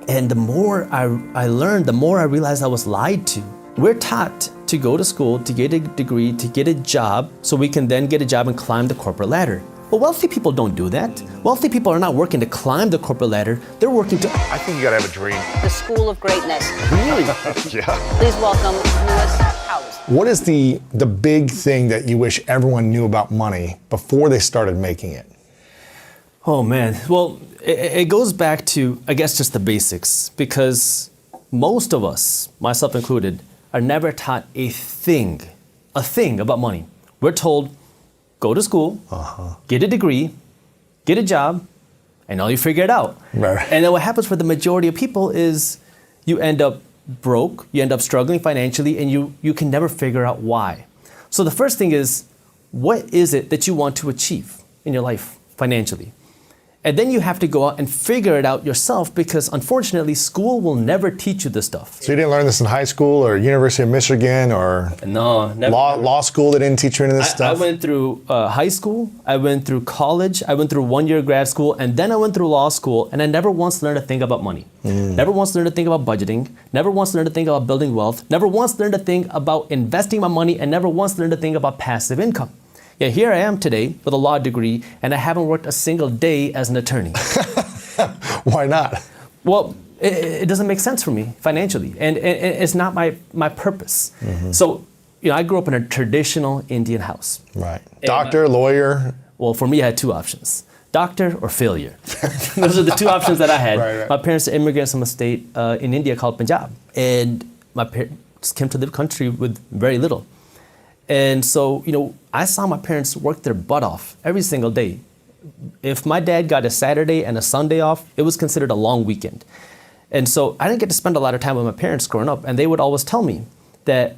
And the more I learned, the more I realized I was lied to. We're taught to go to school, to get a degree, to get a job, so we can then get a job and climb the corporate ladder. But wealthy people don't do that. Wealthy people are not working to climb the corporate ladder, they're working to... I think you gotta have a dream. The School of Greatness. Really? Yeah. Please welcome Lewis Howes. What is the big thing that you wish everyone knew about money before they started making it? Oh man, well, it goes back to, I guess, just the basics, because most of us, myself included, are never taught a thing about money. We're told, go to school, get a degree, get a job, and all you figure it out. Right. And then what happens for the majority of people is you end up broke, you end up struggling financially, and you can never figure out why. So the first thing is, what is it that you want to achieve in your life financially? And then you have to go out and figure it out yourself, because unfortunately, school will never teach you this stuff. So you didn't learn this in high school or University of Michigan or No, never. law school? They didn't teach you any of this stuff? I went through high school, I went through college, I went through 1 year grad school, and then I went through law school, and I never once learned a thing about money. Never once learned a thing about budgeting, never once learned a thing about building wealth, never once learned a thing about investing my money, and never once learned a thing about passive income. Yet here I am today with a law degree, and I haven't worked a single day as an attorney. Why not? Well, it doesn't make sense for me financially, and it's not my purpose. So, I grew up in a traditional Indian house. Right. Doctor, lawyer? Well, for me, I had two options: doctor or failure. Those are the two options that I had. Right. My parents are immigrants from a state in India called Punjab, and my parents came to the country with very little. And so, I saw my parents work their butt off every single day. If my dad got a Saturday and a Sunday off, it was considered a long weekend. And so I didn't get to spend a lot of time with my parents growing up. And they would always tell me that,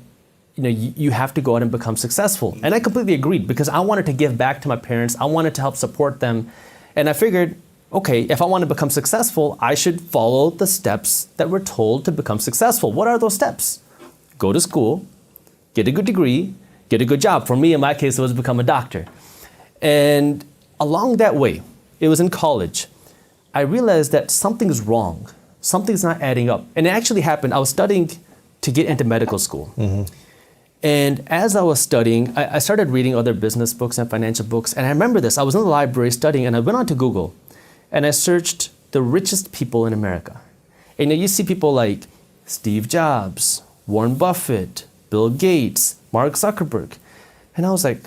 you have to go out and become successful. And I completely agreed, because I wanted to give back to my parents. I wanted to help support them. And I figured, okay, if I want to become successful, I should follow the steps that we're told to become successful. What are those steps? Go to school, get a good degree, get a good job. For me, in my case, it was become a doctor. And along that way, it was in college, I realized that something's wrong. Something's not adding up. And it actually happened. I was studying to get into medical school. And as I was studying, I started reading other business books and financial books. And I remember this. I was in the library studying, and I went onto Google, and I searched the richest people in America. And you see people like Steve Jobs, Warren Buffett, Bill Gates, Mark Zuckerberg. And I was like,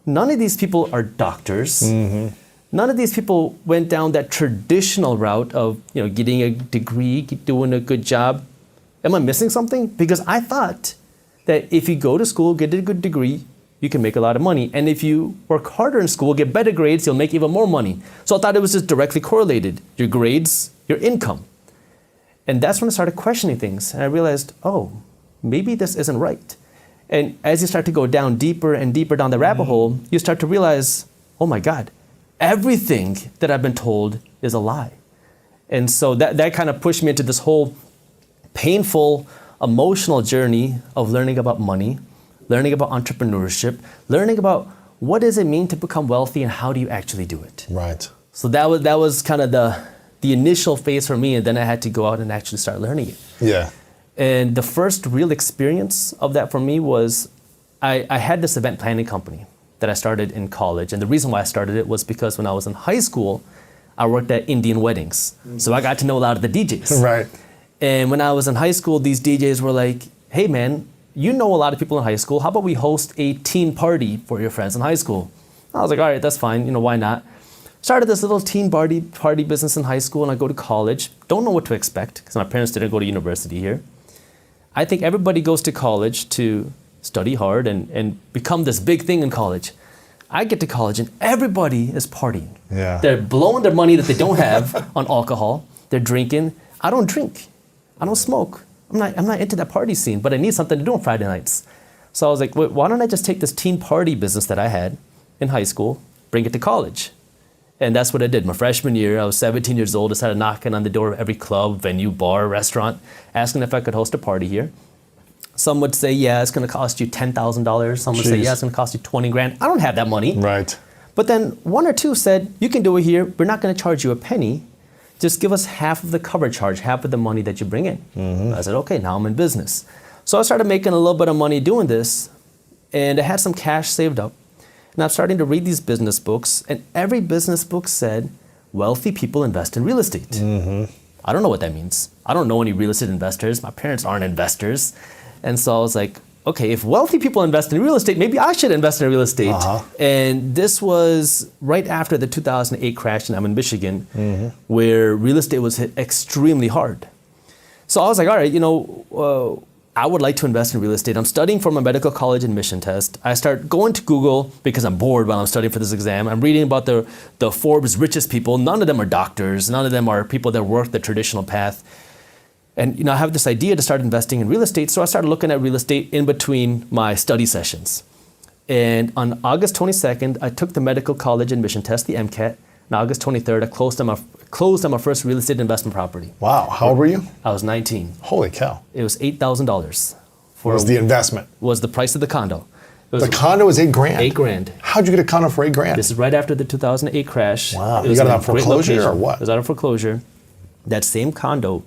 none of these people are doctors. None of these people went down that traditional route of, getting a degree, doing a good job. Am I missing something? Because I thought that if you go to school, get a good degree, you can make a lot of money. And if you work harder in school, get better grades, you'll make even more money. So I thought it was just directly correlated. Your grades, your income. And that's when I started questioning things. And I realized, maybe this isn't right. And as you start to go down deeper and deeper down the rabbit hole, you start to realize, oh my God, everything that I've been told is a lie. And so that kind of pushed me into this whole painful, emotional journey of learning about money, learning about entrepreneurship, learning about what does it mean to become wealthy and how do you actually do it. Right. So that was kind of the initial phase for me, and then I had to go out and actually start learning it. Yeah. And the first real experience of that for me was I had this event planning company that I started in college. And the reason why I started it was because when I was in high school, I worked at Indian weddings. So I got to know a lot of the DJs. Right. And when I was in high school, these DJs were like, hey man, you know a lot of people in high school. How about we host a teen party for your friends in high school? I was like, all right, that's fine. Why not? Started this little teen party business in high school, and I go to college. Don't know what to expect because my parents didn't go to university here. I think everybody goes to college to study hard and become this big thing in college. I get to college and everybody is partying. Yeah. They're blowing their money that they don't have on alcohol. They're drinking. I don't drink. I don't smoke. I'm not into that party scene, but I need something to do on Friday nights. So I was like, why don't I just take this teen party business that I had in high school, bring it to college? And that's what I did. My freshman year, I was 17 years old. I started knocking on the door of every club, venue, bar, restaurant, asking if I could host a party here. Some would say, yeah, it's going to cost you $10,000. Some would say, yeah, it's going to cost you 20 grand. I don't have that money. Right. But then one or two said, you can do it here. We're not going to charge you a penny. just give us half of the cover charge, half of the money that you bring in. I said, okay, now I'm in business. So I started making a little bit of money doing this, and I had some cash saved up. And I'm starting to read these business books, and every business book said, wealthy people invest in real estate. I don't know what that means. I don't know any real estate investors. My parents aren't investors. And so I was like, okay, if wealthy people invest in real estate, maybe I should invest in real estate. And this was right after the 2008 crash, and I'm in Michigan, where real estate was hit extremely hard. So I was like, all right, I would like to invest in real estate. I'm studying for my medical college admission test. I start going to Google because I'm bored while I'm studying for this exam. I'm reading about the Forbes richest people. None of them are doctors. None of them are people that work the traditional path. And I have this idea to start investing in real estate. So I started looking at real estate in between my study sessions. And on August 22nd, I took the medical college admission test, the MCAT. On August 23rd, I closed on my first real estate investment property. Wow. How old were you? I was 19. Holy cow. It was $8,000. Was the investment? Was the price of the condo. The condo was $8 grand? $8 grand. How'd you get a condo for $8 grand? This is right after the 2008 crash. Wow. It You was got it in a on great foreclosure location. or what? It was out of foreclosure. That same condo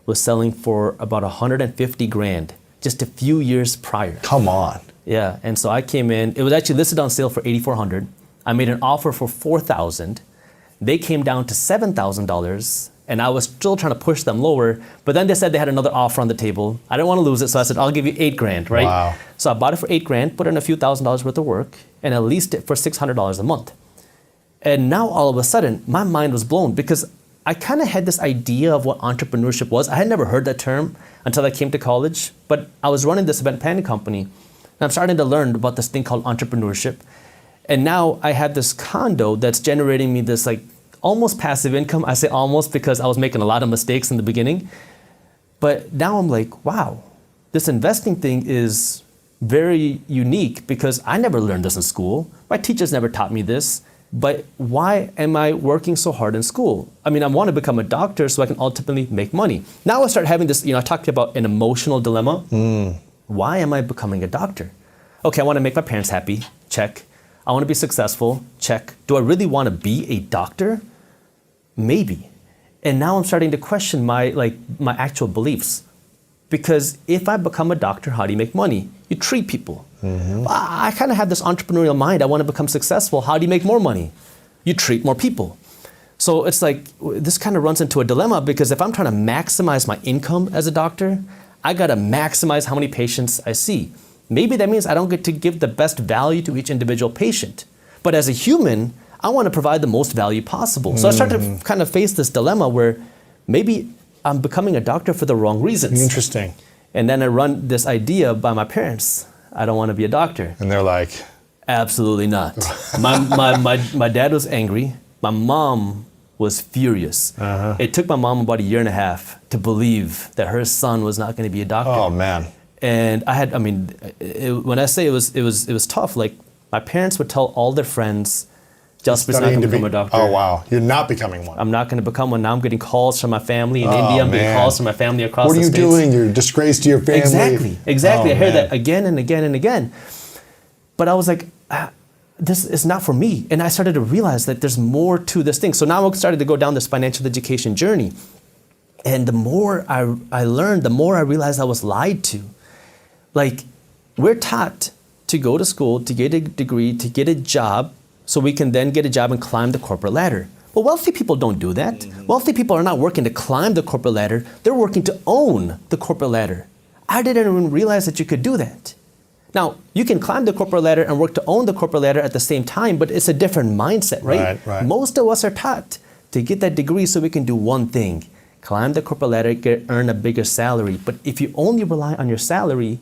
was selling for about $150 grand just a few years prior. Come on. Yeah, and so I came in. It was actually listed on sale for $8,400. I made an offer for $4,000. They came down to $7,000, and I was still trying to push them lower. But then they said they had another offer on the table. I didn't want to lose it, so I said, I'll give you $8 grand, right? Wow. So I bought it for $8 grand, put in a few $1,000s worth of work, and I leased it for $600 a month. And now all of a sudden, my mind was blown because I kind of had this idea of what entrepreneurship was. I had never heard that term until I came to college, but I was running this event planning company, and I'm starting to learn about this thing called entrepreneurship. And now I had this condo that's generating me this like almost passive income. I say almost because I was making a lot of mistakes in the beginning. But now I'm like, wow, this investing thing is very unique because I never learned this in school. My teachers never taught me this. But why am I working so hard in school? I mean, I want to become a doctor so I can ultimately make money. Now I start having this, I talked about an emotional dilemma. Why am I becoming a doctor? Okay, I want to make my parents happy. Check. I want to be successful. Check. Do I really want to be a doctor? Maybe. And now I'm starting to question my actual beliefs. Because if I become a doctor, how do you make money? You treat people. I kind of have this entrepreneurial mind. I want to become successful. How do you make more money? You treat more people. So it's like, this kind of runs into a dilemma because if I'm trying to maximize my income as a doctor, I got to maximize how many patients I see. Maybe that means I don't get to give the best value to each individual patient. But as a human, I want to provide the most value possible. So I started to kind of face this dilemma where maybe I'm becoming a doctor for the wrong reasons. Interesting. And then I run this idea by my parents. I don't want to be a doctor. And they're like, absolutely not. My dad was angry. My mom was furious. It took my mom about 1.5 years to believe that her son was not going to be a doctor. oh man. And when I say it was tough, like my parents would tell all their friends, Jaspreet's not going to become a doctor. Oh wow, you're not becoming one. I'm not going to become one. Now I'm getting calls from my family in India. I'm getting calls from my family across the States. What are you doing? You're a disgrace to your family. Exactly. Oh, I heard man. that again and again and again. But I was like, this is not for me. And I started to realize that there's more to this thing. So now I started to go down this financial education journey. And the more I learned, the more I realized I was lied to. Like, we're taught to go to school, to get a degree, to get a job, so we can then get a job and climb the corporate ladder. But wealthy people don't do that. Wealthy people are not working to climb the corporate ladder. They're working to own the corporate ladder. I didn't even realize that you could do that. Now, you can climb the corporate ladder and work to own the corporate ladder at the same time, but it's a different mindset, right? Right. Most of us are taught to get that degree so we can do one thing, climb the corporate ladder, earn a bigger salary. But if you only rely on your salary,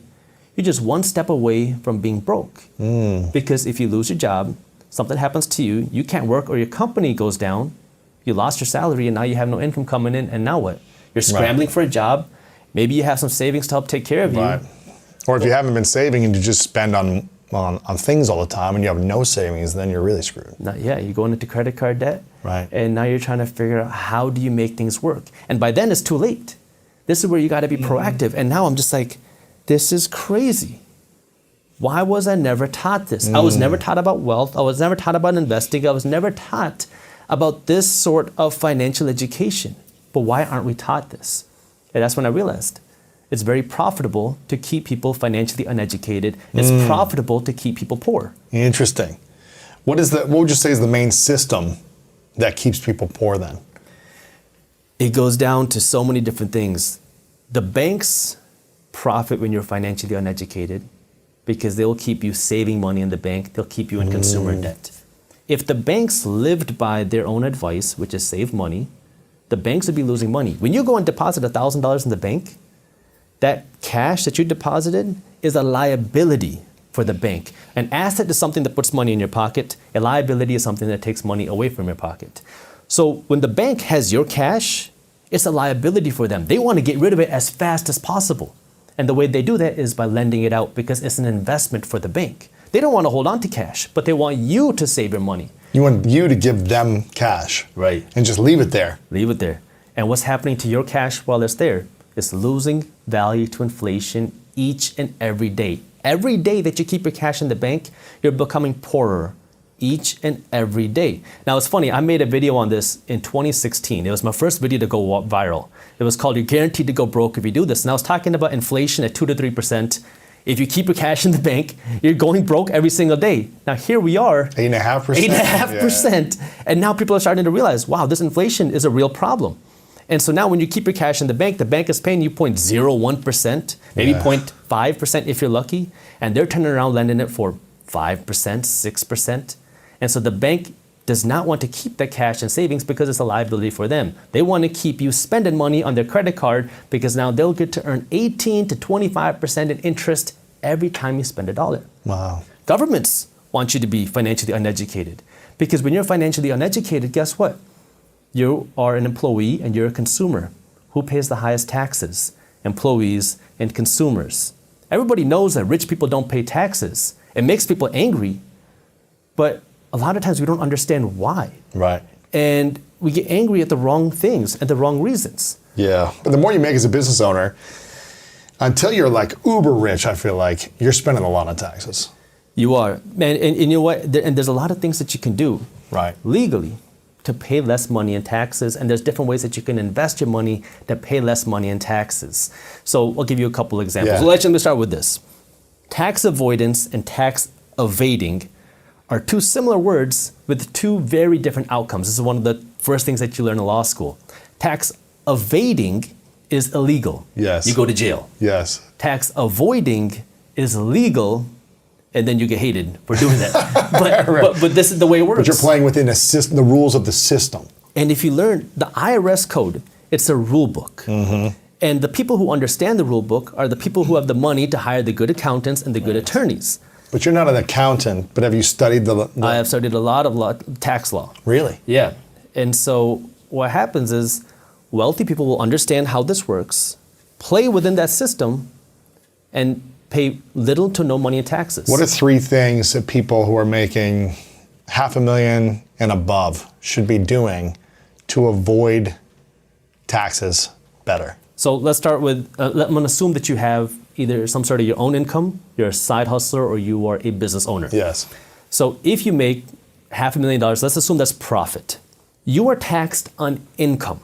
you're just one step away from being broke. Because if you lose your job, something happens to you, you can't work or your company goes down, you lost your salary and now you have no income coming in, and now what? You're scrambling for a job, maybe you have some savings to help take care of you. Right. Or if you haven't been saving and you just spend on things all the time and you have no savings, then you're really screwed. You're going into credit card debt, Right. And now you're trying to figure out how do you make things work. And by then it's too late. This is where you gotta be proactive. And now I'm just like, this is crazy. Why was I never taught this? I was never taught about wealth. I was never taught about investing. I was never taught about this sort of financial education. But why aren't we taught this? And that's when I realized it's very profitable to keep people financially uneducated. It's profitable to keep people poor. Interesting. What would you say is the main system that keeps people poor then? It goes down to so many different things. The banks profit when you're financially uneducated because they'll keep you saving money in the bank. They'll keep you in consumer debt. If the banks lived by their own advice, which is save money, the banks would be losing money. When you go and deposit $1,000 in the bank, that cash that you deposited is a liability for the bank. An asset is something that puts money in your pocket. A liability is something that takes money away from your pocket. So when the bank has your cash, it's a liability for them. They want to get rid of it as fast as possible. And the way they do that is by lending it out because it's an investment for the bank. They don't want to hold on to cash, but they want you to save your money. You want you to give them cash. Right. And just leave it there. Leave it there. And what's happening to your cash while it's there? It's losing value to inflation each and every day. Every day that you keep your cash in the bank, you're becoming poorer each and every day. Now it's funny, I made a video on this in 2016. It was my first video to go viral. It was called You're Guaranteed to Go Broke If You Do This. And I was talking about inflation at 2 to 3%. If you keep your cash in the bank, you're going broke every single day. Now here we are. 8.5%? 8.5%. Yeah. And now people are starting to realize, wow, this inflation is a real problem. And so now when you keep your cash in the bank is paying you 0.01%, maybe 0.5% if you're lucky, and they're turning around lending it for 5%, 6%. And so the bank does not want to keep that cash in savings because it's a liability for them. They want to keep you spending money on their credit card because now they'll get to earn 18 to 25% in interest every time you spend $1. Wow. Governments want you to be financially uneducated because when you're financially uneducated, guess what? You are an employee and you're a consumer. Who pays the highest taxes? Employees and consumers. Everybody knows that rich people don't pay taxes. It makes people angry, but a lot of times we don't understand why. Right. And we get angry at the wrong things and the wrong reasons. Yeah. But the more you make as a business owner, until you're like uber rich, I feel like you're spending a lot on taxes. You are. And you know what? And there's a lot of things that you can do legally to pay less money in taxes. And there's different ways that you can invest your money to pay less money in taxes. So I'll give you a couple examples. Yeah. So let me start with this. Tax avoidance and tax evading are two similar words with two very different outcomes. This is one of the first things that you learn in law school. Tax evading is illegal. Yes. You go to jail. Yes. Tax avoiding is legal, and then you get hated for doing that. But this is the way it works. But you're playing within the rules of the system. And if you learn the IRS code, it's a rule book. Mm-hmm. And the people who understand the rule book are the people who have the money to hire the good accountants and the good attorneys. But you're not an accountant, but have you studied the I have studied a lot of tax law. Really? Yeah. And so what happens is wealthy people will understand how this works, play within that system, and pay little to no money in taxes. What are 3 things that people who are making $500,000 and above should be doing to avoid taxes better? So let's start with, I'm going to assume that you have either some sort of your own income, you're a side hustler, or you are a business owner. Yes. So if you make $500,000, let's assume that's profit. You are taxed on income.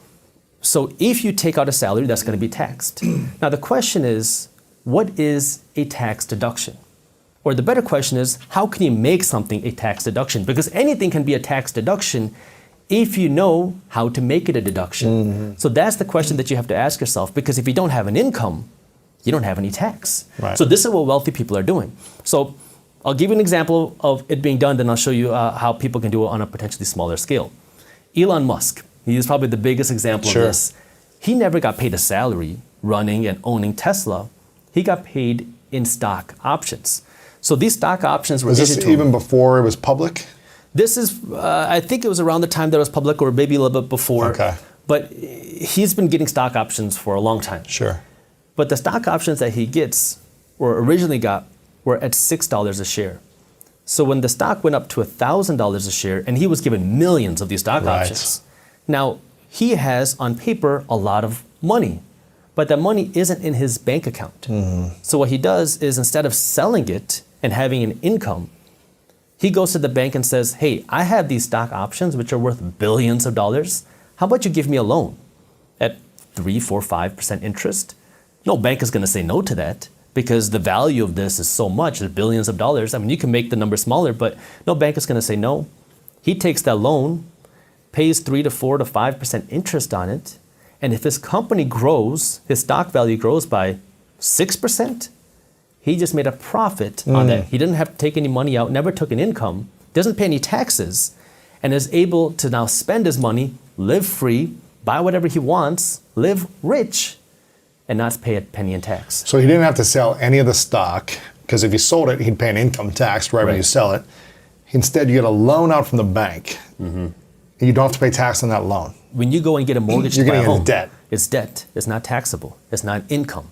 So if you take out a salary, that's going to be taxed. Now the question is, what is a tax deduction? Or the better question is, how can you make something a tax deduction? Because anything can be a tax deduction if you know how to make it a deduction. Mm-hmm. So that's the question that you have to ask yourself, because if you don't have an income, you don't have any tax. Right. So this is what wealthy people are doing. So I'll give you an example of it being done, then I'll show you how people can do it on a potentially smaller scale. Elon Musk, he is probably the biggest example of this. He never got paid a salary running and owning Tesla. He got paid in stock options. So these stock options were Was this even before it was public? This is, I think it was around the time that it was public, or maybe a little bit before. Okay. But he's been getting stock options for a long time. Sure. But the stock options that he gets, or originally got, were at $6 a share. So when the stock went up to $1,000 a share, and he was given millions of these stock options. Now, he has, on paper, a lot of money, but that money isn't in his bank account. Mm-hmm. So what he does is, instead of selling it and having an income, he goes to the bank and says, hey, I have these stock options which are worth billions of dollars. How about you give me a loan? at 3, 4, 5% interest, no bank is going to say no to that because the value of this is so much, it's billions of dollars. I mean, you can make the number smaller, but no bank is going to say no. He takes that loan, pays 3 to 4 to 5% interest on it, and if his company grows, his stock value grows by 6%, he just made a profit on that. He didn't have to take any money out, never took an income, doesn't pay any taxes, and is able to now spend his money, live free, buy whatever he wants, live rich, and not pay a penny in tax. So he didn't have to sell any of the stock, because if he sold it, he'd pay an income tax right when you sell it. Instead, you get a loan out from the bank. And you don't have to pay tax on that loan. When you go and get a mortgage You're to buy a getting home, into debt. it's debt. It's not taxable. It's not income.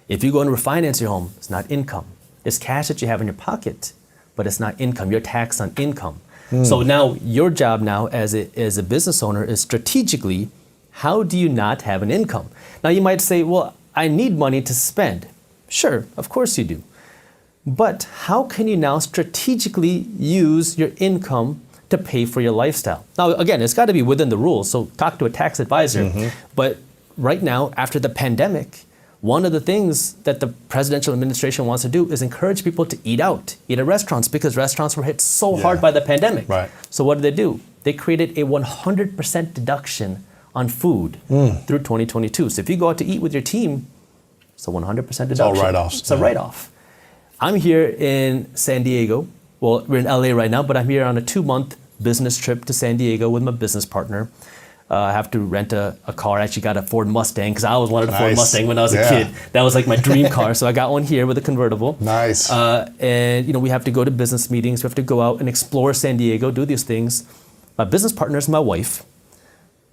If you go and refinance your home, it's not income. It's cash that you have in your pocket, but it's not income. You're taxed on income. So now your job now as a business owner is strategically, how do you not have an income? Now you might say, well, I need money to spend. Sure, of course you do. But how can you now strategically use your income to pay for your lifestyle? Now, again, it's got to be within the rules, so talk to a tax advisor. But right now, after the pandemic, one of the things that the presidential administration wants to do is encourage people to eat out, eat at restaurants, because restaurants were hit so hard by the pandemic. Right. So what do? They created a 100% deduction on food through 2022. So if you go out to eat with your team, it's a 100% deduction. It's all write-offs. It's a write-off. I'm here in San Diego. Well, we're in LA right now, but I'm here on a 2-month business trip to San Diego with my business partner. I have to rent a car. I actually got a Ford Mustang because I always wanted a Ford Mustang when I was a kid. That was like my dream car. So I got one here with a convertible. Nice. And we have to go to business meetings. We have to go out and explore San Diego, do these things. My business partner is my wife.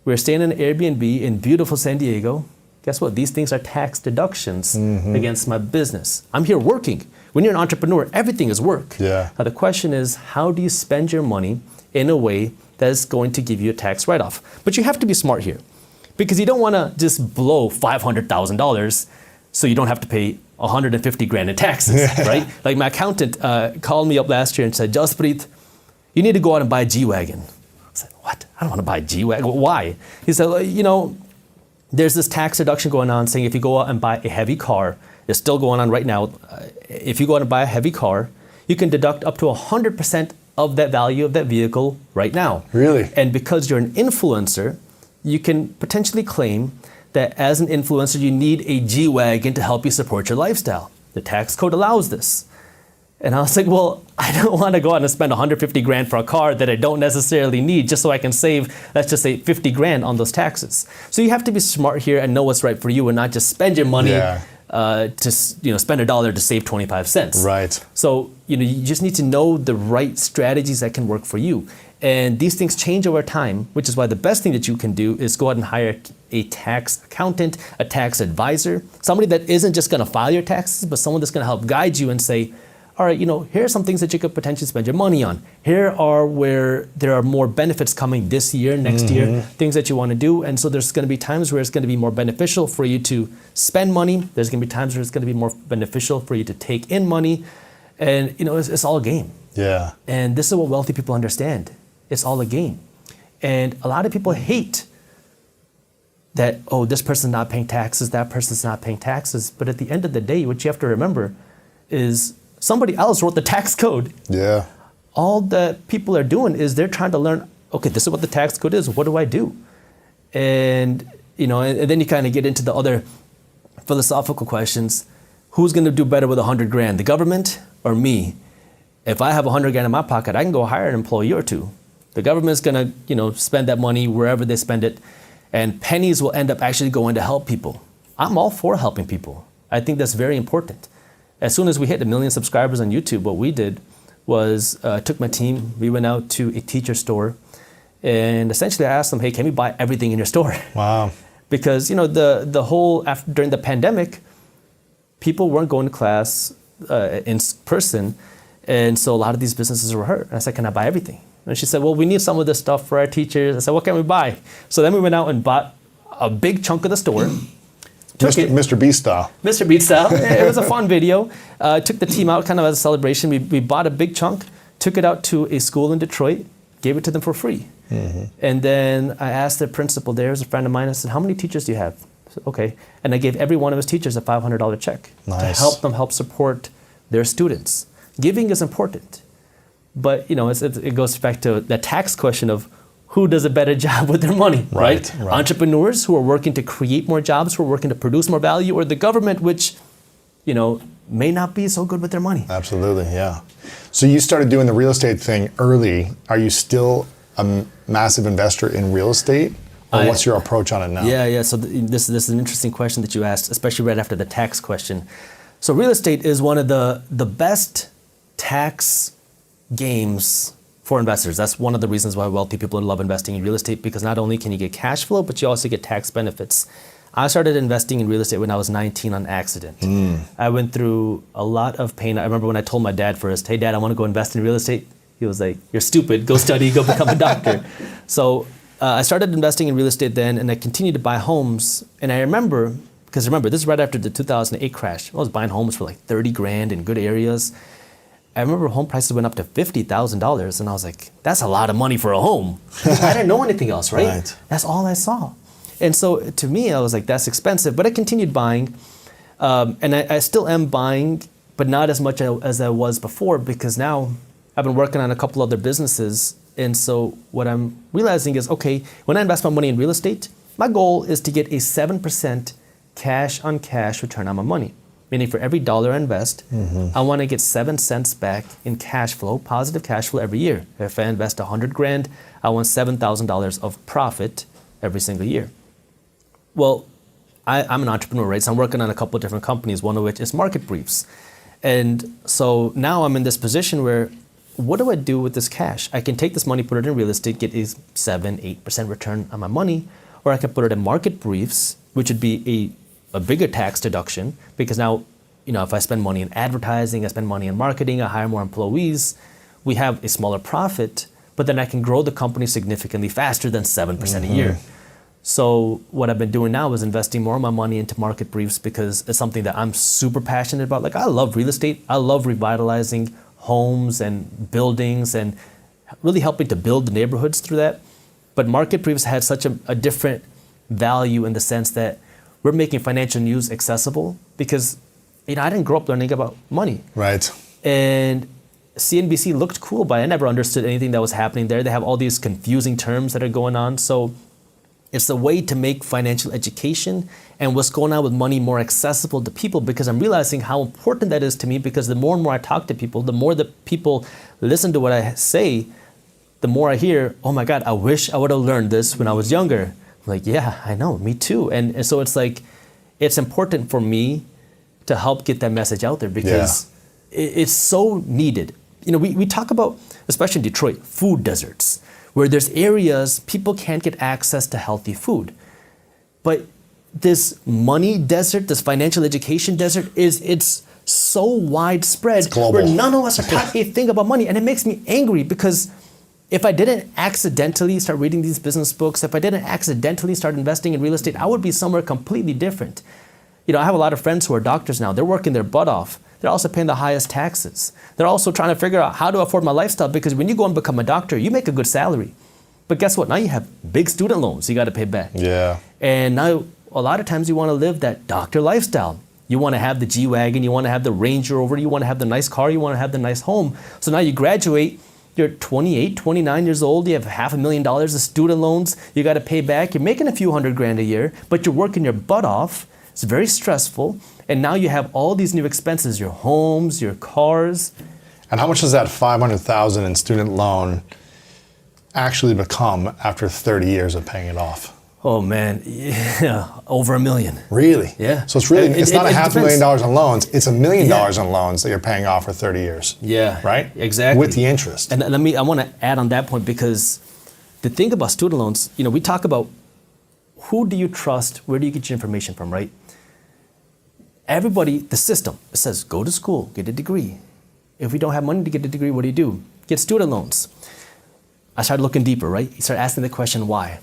We're staying in an Airbnb in beautiful San Diego. Guess what? These things are tax deductions against my business. I'm here working. When you're an entrepreneur, everything is work. Yeah. Now the question is, how do you spend your money in a way that is going to give you a tax write-off? But you have to be smart here, because you don't want to just blow $500,000 so you don't have to pay 150 grand in taxes, right? Like my accountant called me up last year and said, Jaspreet, you need to go out and buy a G-Wagon. I said, what? I don't want to buy a G-Wagon. Why? He said, well, there's this tax deduction going on saying if you go out and buy a heavy car, it's still going on right now. If you go out and buy a heavy car, you can deduct up to 100% of that value of that vehicle right now. Really? And because you're an influencer, you can potentially claim that as an influencer, you need a G-Wagon to help you support your lifestyle. The tax code allows this. And I was like, well, I don't want to go out and spend 150 grand for a car that I don't necessarily need just so I can save, let's just say 50 grand on those taxes. So you have to be smart here and know what's right for you and not just spend your money to spend $1 to save 25 cents. Right. So you just need to know the right strategies that can work for you. And these things change over time, which is why the best thing that you can do is go out and hire a tax accountant, a tax advisor, somebody that isn't just going to file your taxes, but someone that's going to help guide you and say, all right, here are some things that you could potentially spend your money on. Here are where there are more benefits coming this year, next year, things that you want to do. And so there's going to be times where it's going to be more beneficial for you to spend money. There's going to be times where it's going to be more beneficial for you to take in money. And, it's all a game. Yeah. And this is what wealthy people understand. It's all a game. And a lot of people hate that, this person's not paying taxes, that person's not paying taxes. But at the end of the day, what you have to remember is somebody else wrote the tax code. Yeah. All that people are doing is they're trying to learn, okay, this is what the tax code is. What do I do? And, and then you kind of get into the other philosophical questions. Who's going to do better with 100 grand, the government or me? If I have 100 grand in my pocket, I can go hire an employee or two. The government's going to, spend that money wherever they spend it, and pennies will end up actually going to help people. I'm all for helping people. I think that's very important. As soon as we hit 1 million subscribers on YouTube, what we did was took my team, we went out to a teacher store, and essentially I asked them, hey, can we buy everything in your store? Wow. Because, the whole, during the pandemic, people weren't going to class in person, and so a lot of these businesses were hurt. And I said, can I buy everything? And she said, well, we need some of this stuff for our teachers. I said, what can we buy? So then we went out and bought a big chunk of the store. Mr. Beast style. Mr. Beast style. It was a fun video. Took the team out kind of as a celebration. We bought a big chunk, took it out to a school in Detroit, gave it to them for free. And then I asked the principal there, as a friend of mine, I said, how many teachers do you have? I said, okay. And I gave every one of his teachers a $500 check to help them help support their students. Giving is important. But it goes back to the tax question of who does a better job with their money, right? Entrepreneurs who are working to create more jobs, who are working to produce more value, or the government, which, may not be so good with their money. Absolutely, yeah. So you started doing the real estate thing early. Are you still a massive investor in real estate? Or what's your approach on it now? Yeah. So this is an interesting question that you asked, especially right after the tax question. So real estate is one of the best tax games for investors. That's one of the reasons why wealthy people love investing in real estate, because not only can you get cash flow, but you also get tax benefits. I started investing in real estate when I was 19 on accident. I went through a lot of pain. I remember when I told my dad first, hey dad, I want to go invest in real estate. He was like, you're stupid, go study, go become a doctor. So I started investing in real estate then, and I continued to buy homes. And I remember, this is right after the 2008 crash. I was buying homes for like 30 grand in good areas. I remember home prices went up to $50,000, and I was like, that's a lot of money for a home. I didn't know anything else, right? That's all I saw. And so to me, I was like, that's expensive. But I continued buying, and I still am buying, but not as much as I was before, because now I've been working on a couple other businesses. And so what I'm realizing is, okay, when I invest my money in real estate, my goal is to get a 7% cash on cash return on my money. Meaning for every dollar I invest, I want to get 7 cents back in cash flow, positive cash flow every year. If I invest 100 grand, I want $7,000 of profit every single year. Well, I'm an entrepreneur, right? So I'm working on a couple of different companies, one of which is Market Briefs. And so now I'm in this position where, what do I do with this cash? I can take this money, put it in real estate, get a 7-8% return on my money, or I can put it in Market Briefs, which would be a bigger tax deduction, because now, if I spend money in advertising, I spend money in marketing, I hire more employees, we have a smaller profit, but then I can grow the company significantly faster than 7% a year. So what I've been doing now is investing more of my money into Market Briefs, because it's something that I'm super passionate about. Like, I love real estate. I love revitalizing homes and buildings and really helping to build the neighborhoods through that. But Market Briefs had such a different value in the sense that we're making financial news accessible, because I didn't grow up learning about money. Right. And CNBC looked cool, but I never understood anything that was happening there. They have all these confusing terms that are going on. So it's a way to make financial education and what's going on with money more accessible to people, because I'm realizing how important that is to me, because the more and more I talk to people, the more that people listen to what I say, the more I hear, oh my God, I wish I would have learned this when I was younger. I'm like, yeah, I know, me too. And so it's like, it's important for me to help get that message out there, because it's so needed. We talk about, especially in Detroit, food deserts, where there's areas people can't get access to healthy food. But this money desert, this financial education desert, it's so widespread, where none of us are taught a thing about money. And it makes me angry, because if I didn't accidentally start reading these business books, if I didn't accidentally start investing in real estate, I would be somewhere completely different. I have a lot of friends who are doctors now. They're working their butt off. They're also paying the highest taxes. They're also trying to figure out how to afford my lifestyle, because when you go and become a doctor, you make a good salary. But guess what? Now you have big student loans you got to pay back. Yeah. And now a lot of times you want to live that doctor lifestyle. You want to have the G-Wagon, you want to have the Range Rover, you want to have the nice car, you want to have the nice home. So now you graduate, you're 28, 29 years old, you have $500,000 of student loans you got to pay back. You're making a few $100 grand a year, but you're working your butt off. It's very stressful. And now you have all these new expenses, your homes, your cars. And how much does that $500,000 in student loan actually become after 30 years of paying it off? Oh man, yeah, over $1 million. Really? Yeah. So it's really, it's not $500,000 in loans, it's $1 million in loans that you're paying off for 30 years. Yeah. Right? Exactly. With the interest. And I want to add on that point, because the thing about student loans, we talk about who do you trust, where do you get your information from, right? Everybody, the system, it says go to school, get a degree. If we don't have money to get a degree, what do? Get student loans. I started looking deeper, right? You start asking the question, why?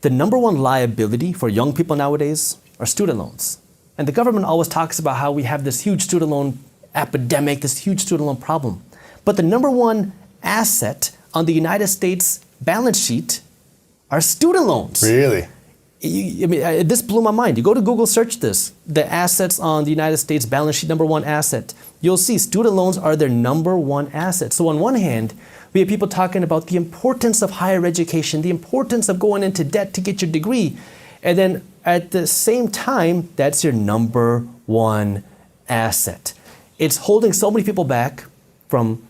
The number one liability for young people nowadays are student loans. And the government always talks about how we have this huge student loan epidemic, this huge student loan problem. But the number one asset on the United States balance sheet are student loans. Really? This blew my mind. You go to Google, search this. The assets on the United States balance sheet, number one asset. You'll see student loans are their number one asset. So on one hand, we have people talking about the importance of higher education, the importance of going into debt to get your degree. And then at the same time, that's your number one asset. It's holding so many people back from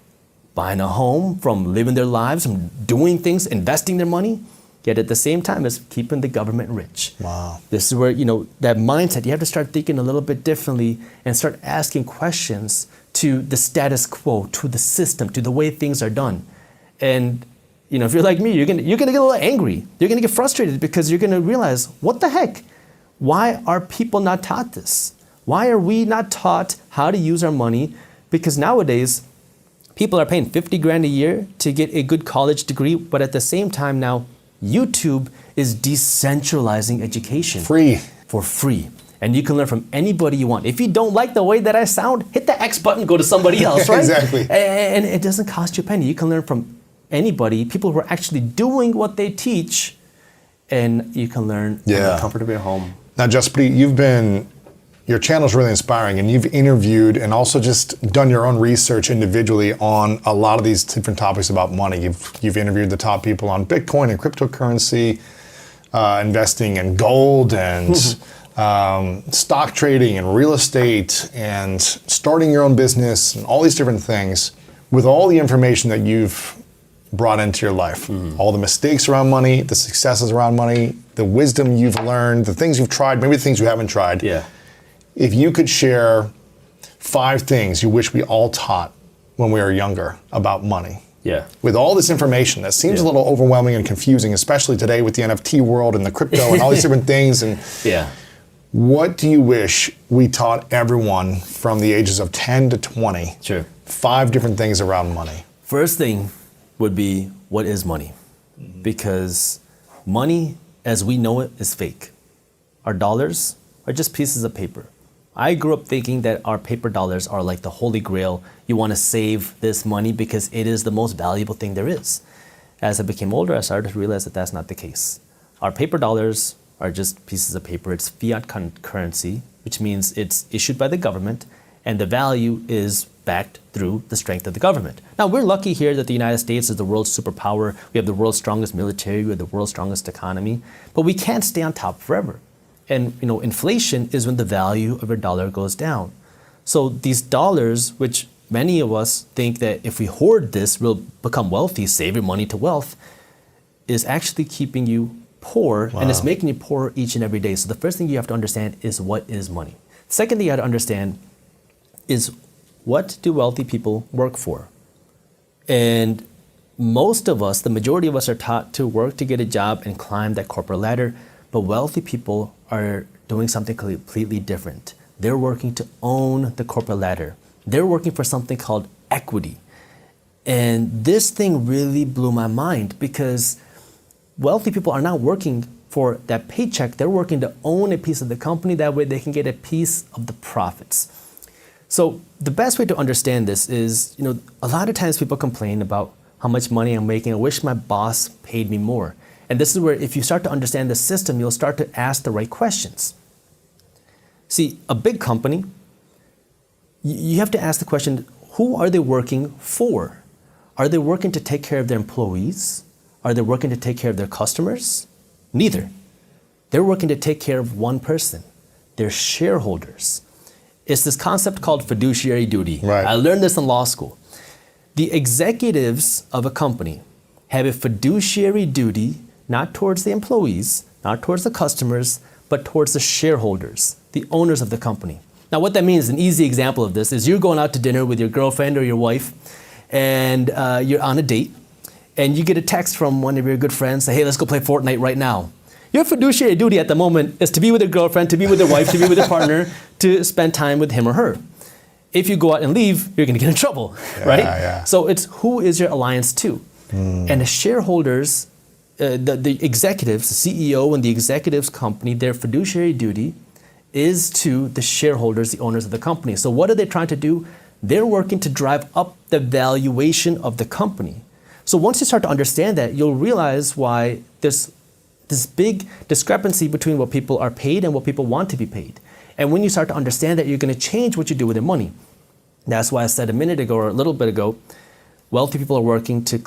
buying a home, from living their lives, from doing things, investing their money. Yet at the same time, it's keeping the government rich. Wow. This is where, that mindset, you have to start thinking a little bit differently and start asking questions to the status quo, to the system, to the way things are done. And, if you're like me, you're gonna get a little angry. You're gonna get frustrated because you're gonna realize, what the heck? Why are people not taught this? Why are we not taught how to use our money? Because nowadays, people are paying 50 grand a year to get a good college degree, but at the same time now, YouTube is decentralizing education. Free. For free. And you can learn from anybody you want. If you don't like the way that I sound, hit the X button, go to somebody else, right? Exactly. And it doesn't cost you a penny. You can learn from anybody, people who are actually doing what they teach, and you can learn from the comfort of your home. Now, Jaspreet, your channel is really inspiring, and you've interviewed and also just done your own research individually on a lot of these different topics about money. You've interviewed the top people on Bitcoin and cryptocurrency, investing in gold and stock trading and real estate and starting your own business and all these different things. With all the information that you've brought into your life, all the mistakes around money, the successes around money, the wisdom you've learned, the things you've tried, maybe the things you haven't tried. Yeah. If you could share 5 things you wish we all taught when we were younger about money. Yeah. With all this information that seems a little overwhelming and confusing, especially today with the NFT world and the crypto and all these different things. And what do you wish we taught everyone from the ages of 10 to 20? Sure. 5 different things around money. First thing would be, what is money? Because money, as we know it, is fake. Our dollars are just pieces of paper. I grew up thinking that our paper dollars are like the holy grail. You want to save this money because it is the most valuable thing there is. As I became older, I started to realize that that's not the case. Our paper dollars are just pieces of paper. It's fiat currency, which means it's issued by the government, and the value is backed through the strength of the government. Now, we're lucky here that the United States is the world's superpower. We have the world's strongest military. We have the world's strongest economy. But we can't stay on top forever. And inflation is when the value of your dollar goes down. So these dollars, which many of us think that if we hoard this, we'll become wealthy, save your money to wealth, is actually keeping you poor, and it's making you poorer each and every day. So the first thing you have to understand is, what is money? The second thing you have to understand is, what do wealthy people work for? And most of us, the majority of us, are taught to work to get a job and climb that corporate ladder. But wealthy people are doing something completely different. They're working to own the corporate ladder. They're working for something called equity. And this thing really blew my mind, because wealthy people are not working for that paycheck. They're working to own a piece of the company. That way they can get a piece of the profits. So the best way to understand this is, a lot of times people complain about how much money I'm making. I wish my boss paid me more. And this is where, if you start to understand the system, you'll start to ask the right questions. See, a big company, you have to ask the question, who are they working for? Are they working to take care of their employees? Are they working to take care of their customers? Neither. They're working to take care of one person, their shareholders. It's this concept called fiduciary duty. Right. I learned this in law school. The executives of a company have a fiduciary duty, not towards the employees, not towards the customers, but towards the shareholders, the owners of the company. Now, what that means, an easy example of this is, you're going out to dinner with your girlfriend or your wife, and you're on a date, and you get a text from one of your good friends, say, hey, let's go play Fortnite right now. Your fiduciary duty at the moment is to be with your girlfriend, to be with your wife, to be with your partner, to spend time with him or her. If you go out and leave, you're going to get in trouble, right? Yeah. So it's, who is your alliance to? And the shareholders, the executives, the CEO and the executives company, their fiduciary duty is to the shareholders, the owners of the company. So what are they trying to do? They're working to drive up the valuation of the company. So once you start to understand that, you'll realize why there's this big discrepancy between what people are paid and what people want to be paid. And when you start to understand that, you're going to change what you do with your money. That's why I said a minute ago or a little bit ago, wealthy people are working to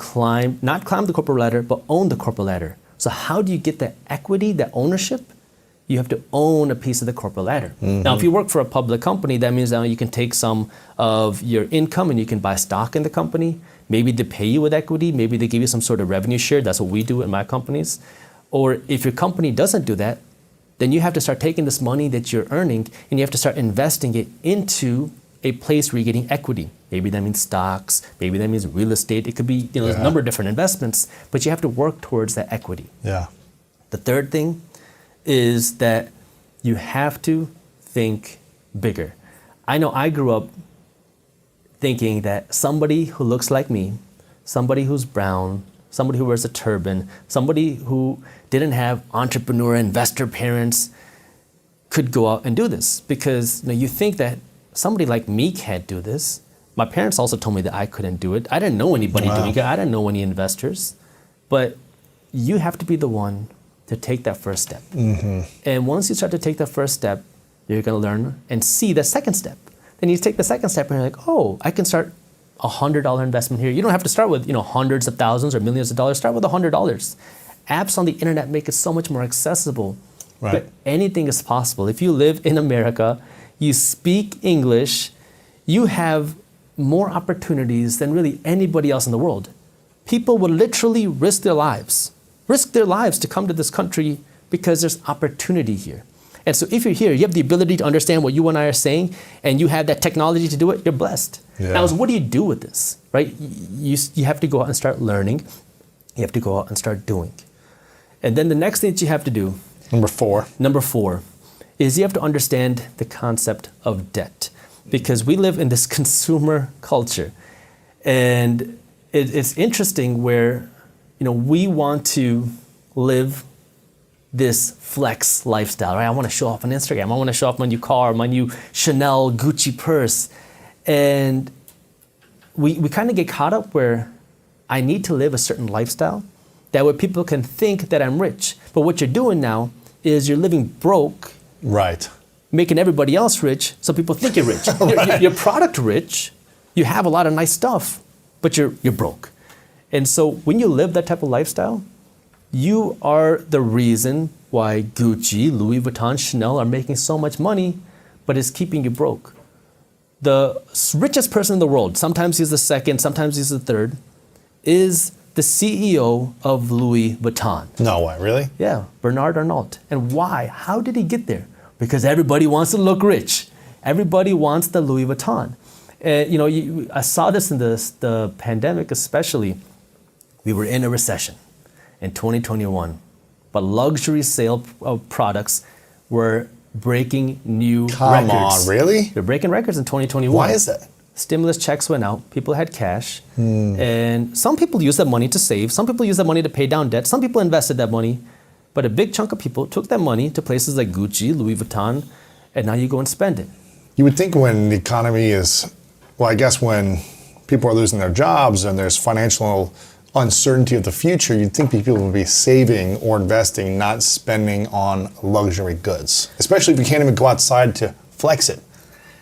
not climb the corporate ladder, but own the corporate ladder. So how do you get that equity, that ownership? You have to own a piece of the corporate ladder. Now, if you work for a public company, that means now you can take some of your income and you can buy stock in the company. Maybe they pay you with equity. Maybe they give you some sort of revenue share. That's what we do in my companies. Or if your company doesn't do that, then you have to start taking this money that you're earning and you have to start investing it into a place where you're getting equity. Maybe that means stocks, maybe that means real estate. It could be, there's a number of different investments, but you have to work towards that equity. Yeah. The third thing is that you have to think bigger. I know I grew up thinking that somebody who looks like me, somebody who's brown, somebody who wears a turban, somebody who didn't have entrepreneur, investor parents could go out and do this. Because you think that somebody like me can't do this. My parents also told me that I couldn't do it. I didn't know anybody doing it. I didn't know any investors. But you have to be the one to take that first step. And once you start to take that first step, you're going to learn and see the second step. Then you take the second step and you're like, oh, I can start a $100 investment here. You don't have to start with hundreds of thousands or millions of dollars. Start with $100. Apps on the internet make it so much more accessible. Right. But anything is possible. If you live in America, you speak English, you have more opportunities than really anybody else in the world. People would literally risk their lives to come to this country because there's opportunity here. And so if you're here, you have the ability to understand what you and I are saying, and you have that technology to do it, you're blessed. Yeah. Now, what do you do with this, right? You have to go out and start learning. You have to go out and start doing. And then the next thing that you have to do, Number four, is you have to understand the concept of debt. Because we live in this consumer culture. And it's interesting where, we want to live this flex lifestyle, right? I want to show off on Instagram. I want to show off my new car, my new Chanel, Gucci purse. And we kind of get caught up where I need to live a certain lifestyle that way people can think that I'm rich. But what you're doing now is you're living broke. Right. Making everybody else rich, so people think you're rich. Right. You're product rich, you have a lot of nice stuff, but you're broke. And so when you live that type of lifestyle, you are the reason why Gucci, Louis Vuitton, Chanel are making so much money, but it's keeping you broke. The richest person in the world, sometimes he's the second, sometimes he's the third, is the CEO of Louis Vuitton. No way, really? Yeah, Bernard Arnault. And why? How did he get there? Because everybody wants to look rich. Everybody wants the Louis Vuitton. And I saw this in the pandemic especially. We were in a recession in 2021, but luxury sale of products were breaking new records. Come on, really? They're breaking records in 2021. Why is that? Stimulus checks went out, people had cash, and some people used that money to save, some people used that money to pay down debt, some people invested that money, but a big chunk of people took that money to places like Gucci, Louis Vuitton, and now you go and spend it. You would think when the economy is, I guess when people are losing their jobs and there's financial uncertainty of the future, you'd think people would be saving or investing, not spending on luxury goods, especially if you can't even go outside to flex it.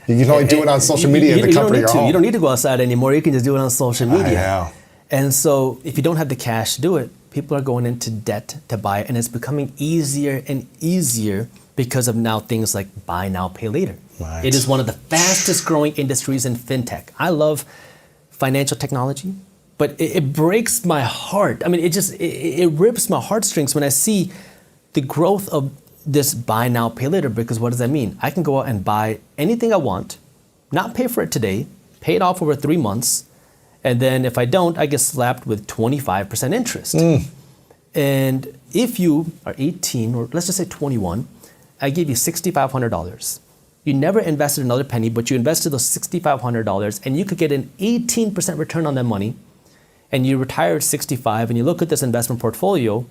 You can only do it on social media in the comfort of your home. You don't need to go outside anymore. You can just do it on social media. I know. And so if you don't have the cash to do it, people are going into debt to buy it, and it's becoming easier and easier because of now things like buy now, pay later. Right. It is one of the fastest growing industries in fintech. I love financial technology, but it breaks my heart. I mean, it rips my heartstrings when I see the growth of this buy now, pay later, because what does that mean? I can go out and buy anything I want, not pay for it today, pay it off over 3 months, and then if I don't, I get slapped with 25% interest. And if you are 18, or let's just say 21, I give you $6,500. You never invested another penny, but you invested those $6,500, and you could get an 18% return on that money, and you retire at 65, and you look at this investment portfolio,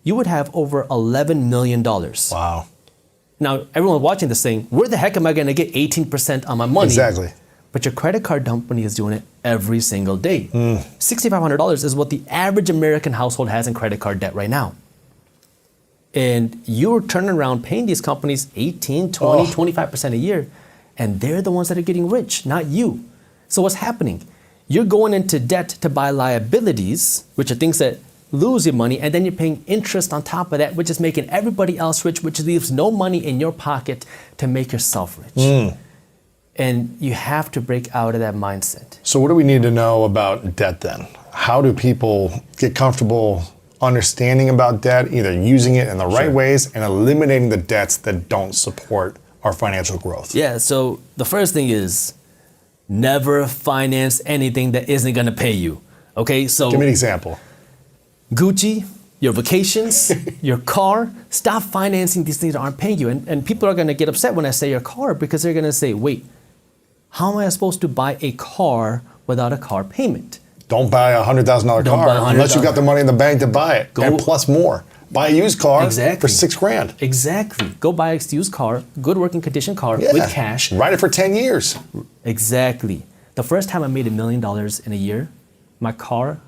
you would have over $11 million. Wow. Now, everyone watching this saying, where the heck am I going to get 18% on my money? Exactly. but your credit card company is doing it every single day. $6,500 is what the average American household has in credit card debt right now. And you're turning around paying these companies 18, 20, 25% a year, and they're the ones that are getting rich, not you. So what's happening? You're going into debt to buy liabilities, which are things that lose your money, and then you're paying interest on top of that, which is making everybody else rich, which leaves no money in your pocket to make yourself rich. And you have to break out of that mindset. So what do we need to know about debt then? How do people get comfortable understanding about debt, either using it in the right ways and eliminating the debts that don't support our financial growth? Yeah, so the first thing is never finance anything that isn't gonna pay you. Okay, so Give me an example. Gucci, your vacations, your car, stop financing these things that aren't paying you. And people are gonna get upset when I say your car because they're gonna say, wait, how am I supposed to buy a car without a car payment? Don't buy a $100,000 Don't car buy a unless you $100,000. got the money in the bank to buy it, and plus more. Buy a used car for Exactly. $6,000. Exactly. Go buy a used car, good working condition car with cash. Ride it for 10 years. Exactly. The first time I made $1 million in a year, my car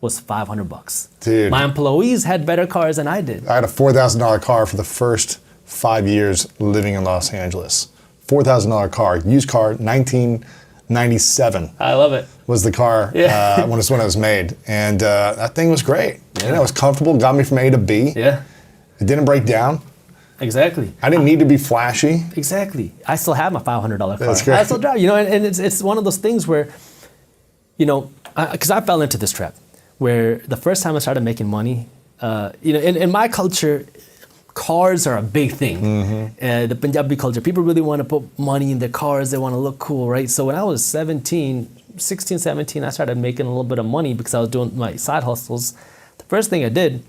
was $500. Dude. My employees had better cars than I did. I had a $4,000 car for the first 5 years living in Los Angeles. $4,000 car, used car, 1997 I love it. was the car when it was made. And that thing was great. Yeah. It was comfortable, got me from A to B. Yeah, It didn't break down. exactly. I didn't need to be flashy. Exactly. I still have my $500 car. That's great. I still drive, and it's one of those things where, because I fell into this trap, where the first time I started making money, in my culture, cars are a big thing. The Punjabi culture, people really want to put money in their cars. They want to look cool, right? So when I was 16, 17, I started making a little bit of money because I was doing my side hustles. The first thing I did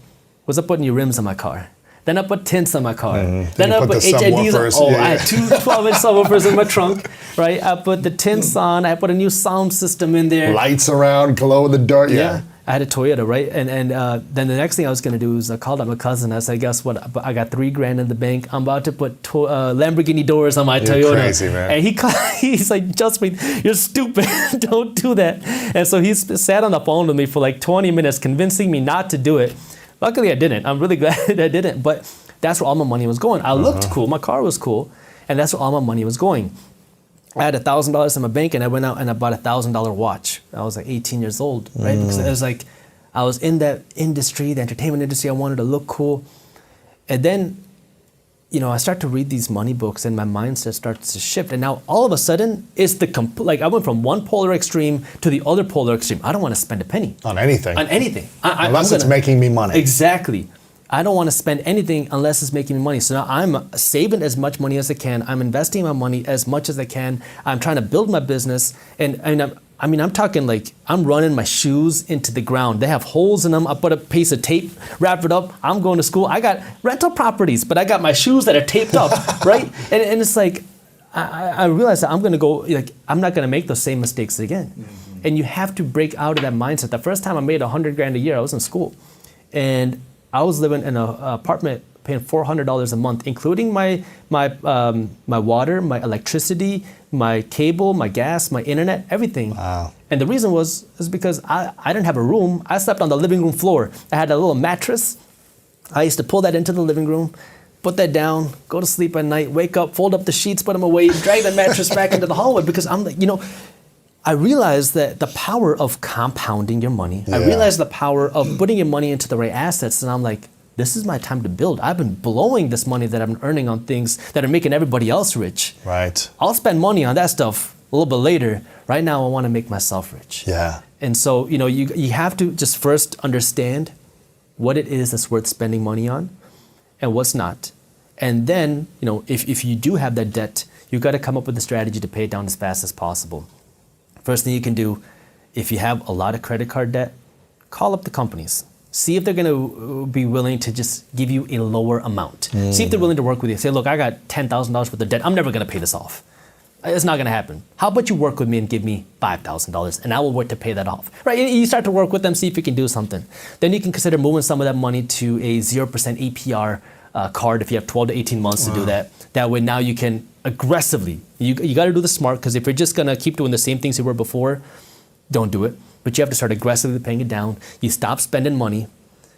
was I put new rims on my car. Then I put tints on my car. Then you I put put the HIDs on. subwoofers. Oh, Yeah, I had two 12-inch subwoofers in my trunk, right? I put the tints on. I put a new sound system in there. Lights around, glow in the dark. Yeah. I had a Toyota, right? And then the next thing I was going to do is I called up my cousin. I said, guess what? I got $3,000 in the bank. I'm about to put Lamborghini doors on my Toyota. Crazy, man. And he's like, Jaspreet, you're stupid. Don't do that. And so he sat on the phone with me for like 20 minutes convincing me not to do it. Luckily, I didn't. I'm really glad I didn't. But that's where all my money was going. I looked cool. My car was cool. And that's where all my money was going. I had $1,000 in my bank, and I went out and I bought a $1,000 watch. I was like 18 years old, right? Because it was like, I was in that industry, the entertainment industry. I wanted to look cool. And then, I start to read these money books, and my mindset starts to shift. And now all of a sudden, it's I went from one polar extreme to the other polar extreme. I don't want to spend a penny. On anything. On anything. Unless it's making me money. Exactly. I don't want to spend anything unless it's making me money. So now I'm saving as much money as I can. I'm investing my money as much as I can. I'm trying to build my business. And I'm talking like I'm running my shoes into the ground. They have holes in them. I put a piece of tape, wrap it up. I'm going to school. I got rental properties, but I got my shoes that are taped up, right? And it's like, I realized that I'm going to go, I'm not going to make those same mistakes again. And you have to break out of that mindset. The first time I made $100,000 a year, I was in school. And I was living in an apartment paying $400 a month, including my water, my electricity, my cable, my gas, my internet, everything. Wow. And the reason is because I didn't have a room. I slept on the living room floor. I had a little mattress. I used to pull that into the living room, put that down, go to sleep at night, wake up, fold up the sheets, put them away, drag the mattress back into the hallway because I'm like, I realized that the power of compounding your money. Yeah. I realized the power of putting your money into the right assets. And I'm like, this is my time to build. I've been blowing this money that I'm earning on things that are making everybody else rich. Right. I'll spend money on that stuff a little bit later. Right now, I want to make myself rich. Yeah. And so, you have to just first understand what it is that's worth spending money on and what's not. And then, if you do have that debt, you've got to come up with a strategy to pay it down as fast as possible. First thing you can do, if you have a lot of credit card debt, call up the companies. See if they're going to be willing to just give you a lower amount. See if they're willing to work with you. Say, look, I got $10,000 worth of debt. I'm never going to pay this off. It's not going to happen. How about you work with me and give me $5,000 and I will work to pay that off. Right? You start to work with them, see if you can do something. Then you can consider moving some of that money to a 0% APR card if you have 12 to 18 months to do that. That way now you can aggressively, you got to do the smart, because if you're just going to keep doing the same things you were before, don't do it. But you have to start aggressively paying it down. You stop spending money.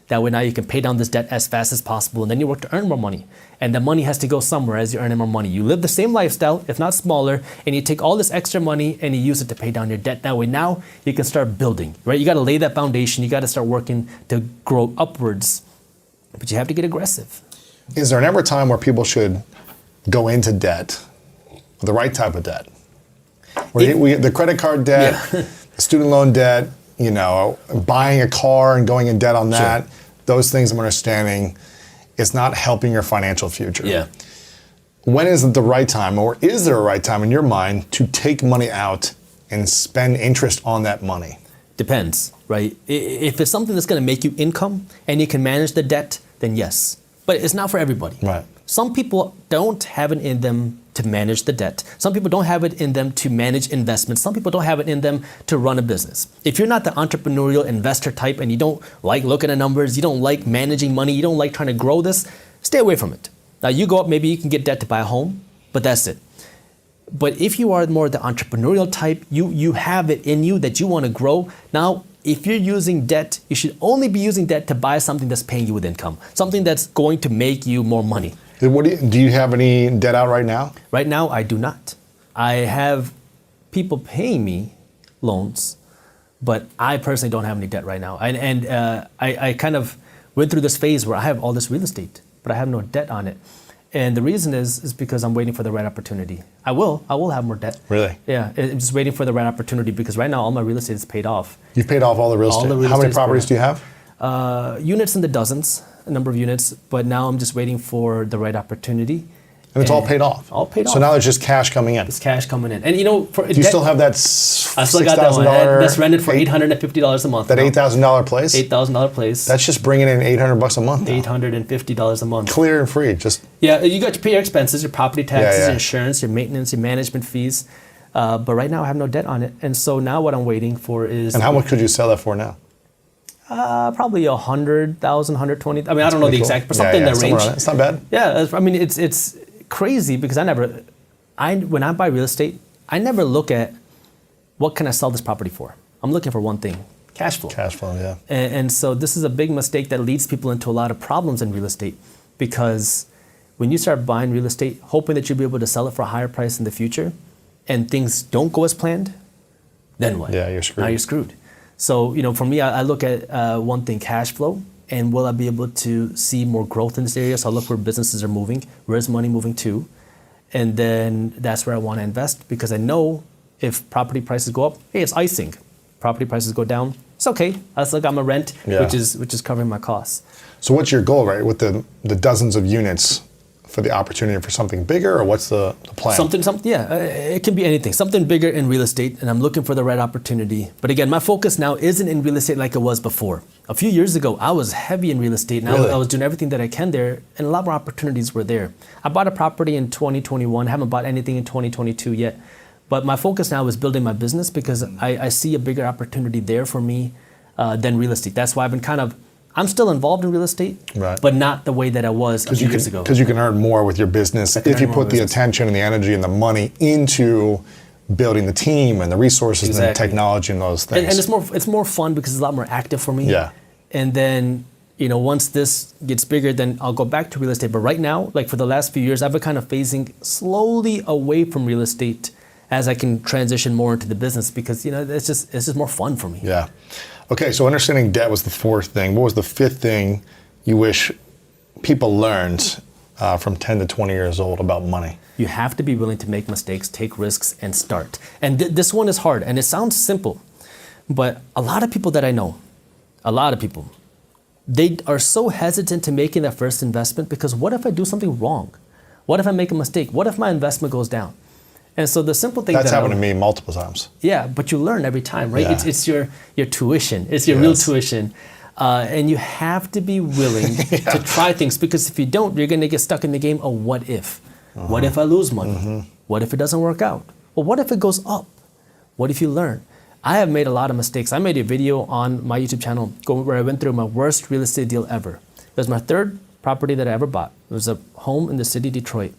That way now you can pay down this debt as fast as possible, and then you work to earn more money. And the money has to go somewhere as you're earning more money. You live the same lifestyle, if not smaller, and you take all this extra money and you use it to pay down your debt. That way now you can start building, right? You got to lay that foundation. You got to start working to grow upwards, but you have to get aggressive. Is there ever a time where people should go into debt, the right type of debt? The credit card debt, the student loan debt, buying a car and going in debt on that, those things I'm understanding, it's not helping your financial future. Yeah. When is it the right time, or is there a right time in your mind to take money out and spend interest on that money? Depends, right? If it's something that's going to make you income and you can manage the debt, then yes. But it's not for everybody. Right. Some people don't have it in them to manage the debt. Some people don't have it in them to manage investments. Some people don't have it in them to run a business. If you're not the entrepreneurial investor type and you don't like looking at numbers, you don't like managing money, you don't like trying to grow this, stay away from it. Now you go up, maybe you can get debt to buy a home, but that's it. But if you are more the entrepreneurial type, you have it in you that you want to grow. Now, if you're using debt, you should only be using debt to buy something that's paying you with income, something that's going to make you more money. Do you have any debt out right now? Right now, I do not. I have people paying me loans, but I personally don't have any debt right now. I kind of went through this phase where I have all this real estate, but I have no debt on it. And the reason is because I'm waiting for the right opportunity. I will have more debt. Really? Yeah, I'm just waiting for the right opportunity, because right now all my real estate is paid off. You've paid off all the real estate? How many properties do you have? Units in the dozens, a number of units, but now I'm just waiting for the right opportunity. And it's all paid off? All paid off. So now there's just cash coming in? It's cash coming in. And do you still have that I still got that one. That's rented for $850 a month. That $8,000 place? $8,000 place. That's just bringing in $800 a month now. $850 a month. Clear and free. Yeah, you got to pay your expenses, your property taxes, Yeah. your insurance, your maintenance, your management fees. But right now I have no debt on it. And so now what I'm waiting for is... And how much could you sell that for now? Probably 100,000, 120. I mean, I don't know the exact, but something in that range. It's not bad. Yeah, I mean, it's crazy, because when I buy real estate, I never look at what can I sell this property for. I'm looking for one thing: cash flow. Cash flow, yeah. And so this is a big mistake that leads people into a lot of problems in real estate, because when you start buying real estate, hoping that you'll be able to sell it for a higher price in the future, and things don't go as planned, then what? Yeah, you're screwed. Now you're screwed. So, for me, I look at one thing: cash flow. And will I be able to see more growth in this area? So I look where businesses are moving, where's money moving to? And then that's where I want to invest, because I know if property prices go up, hey, it's icing. Property prices go down, it's okay. I still got my rent, which is covering my costs. So what's your goal, right, with the dozens of units, for the opportunity for something bigger, or what's the plan? Something, it can be anything. Something bigger in real estate, and I'm looking for the right opportunity. But again, my focus now isn't in real estate like it was before. A few years ago, I was heavy in real estate, and Really? I was doing everything that I can there, and a lot more opportunities were there. I bought a property in 2021, haven't bought anything in 2022 yet. But my focus now is building my business, because I see a bigger opportunity there for me than real estate. That's why I've been I'm still involved in real estate, right, but not the way that I was a few years ago. Because you can earn more with your business if you put the attention and the energy and the money into building the team and the resources and the technology and those things. And it's more fun, because it's a lot more active for me. Yeah. And then, once this gets bigger, then I'll go back to real estate. But right now, like for the last few years, I've been kind of phasing slowly away from real estate as I can transition more into the business, because it's just more fun for me. Yeah. Okay, so understanding debt was the fourth thing. What was the fifth thing you wish people learned from 10 to 20 years old about money? You have to be willing to make mistakes, take risks, and start. And this one is hard, and it sounds simple, but a lot of people that I know, they are so hesitant to making that first investment, because what if I do something wrong? What if I make a mistake? What if my investment goes down? And so the simple thing that's happened to me multiple times. Yeah, but you learn every time, right? Yeah. It's your tuition. It's your real tuition. And you have to be willing to try things, because if you don't, you're going to get stuck in the game of what if. What if I lose money? What if it doesn't work out? Well, what if it goes up? What if you learn? I have made a lot of mistakes. I made a video on my YouTube channel where I went through my worst real estate deal ever. It was my third property that I ever bought. It was a home in the city of Detroit.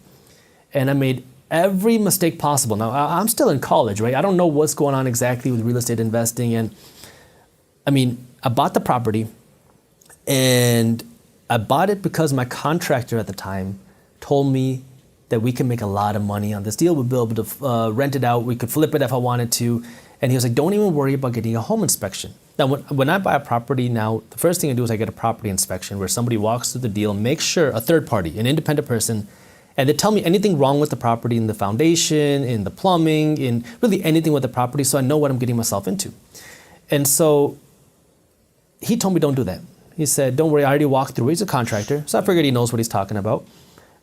And I made every mistake possible. Now, I'm still in college, right? I don't know what's going on exactly with real estate investing. And I mean, I bought the property, and I bought it because my contractor at the time told me that we can make a lot of money on this deal. We'll be able to rent it out. We could flip it if I wanted to. And he was like, don't even worry about getting a home inspection. Now, when I buy a property now, the first thing I do is I get a property inspection where somebody walks through the deal, makes sure, a third party, an independent person, and they tell me anything wrong with the property in the foundation, in the plumbing, in really anything with the property, so I know what I'm getting myself into. And so he told me don't do that. He said, don't worry, I already walked through. He's a contractor, so I figured he knows what he's talking about.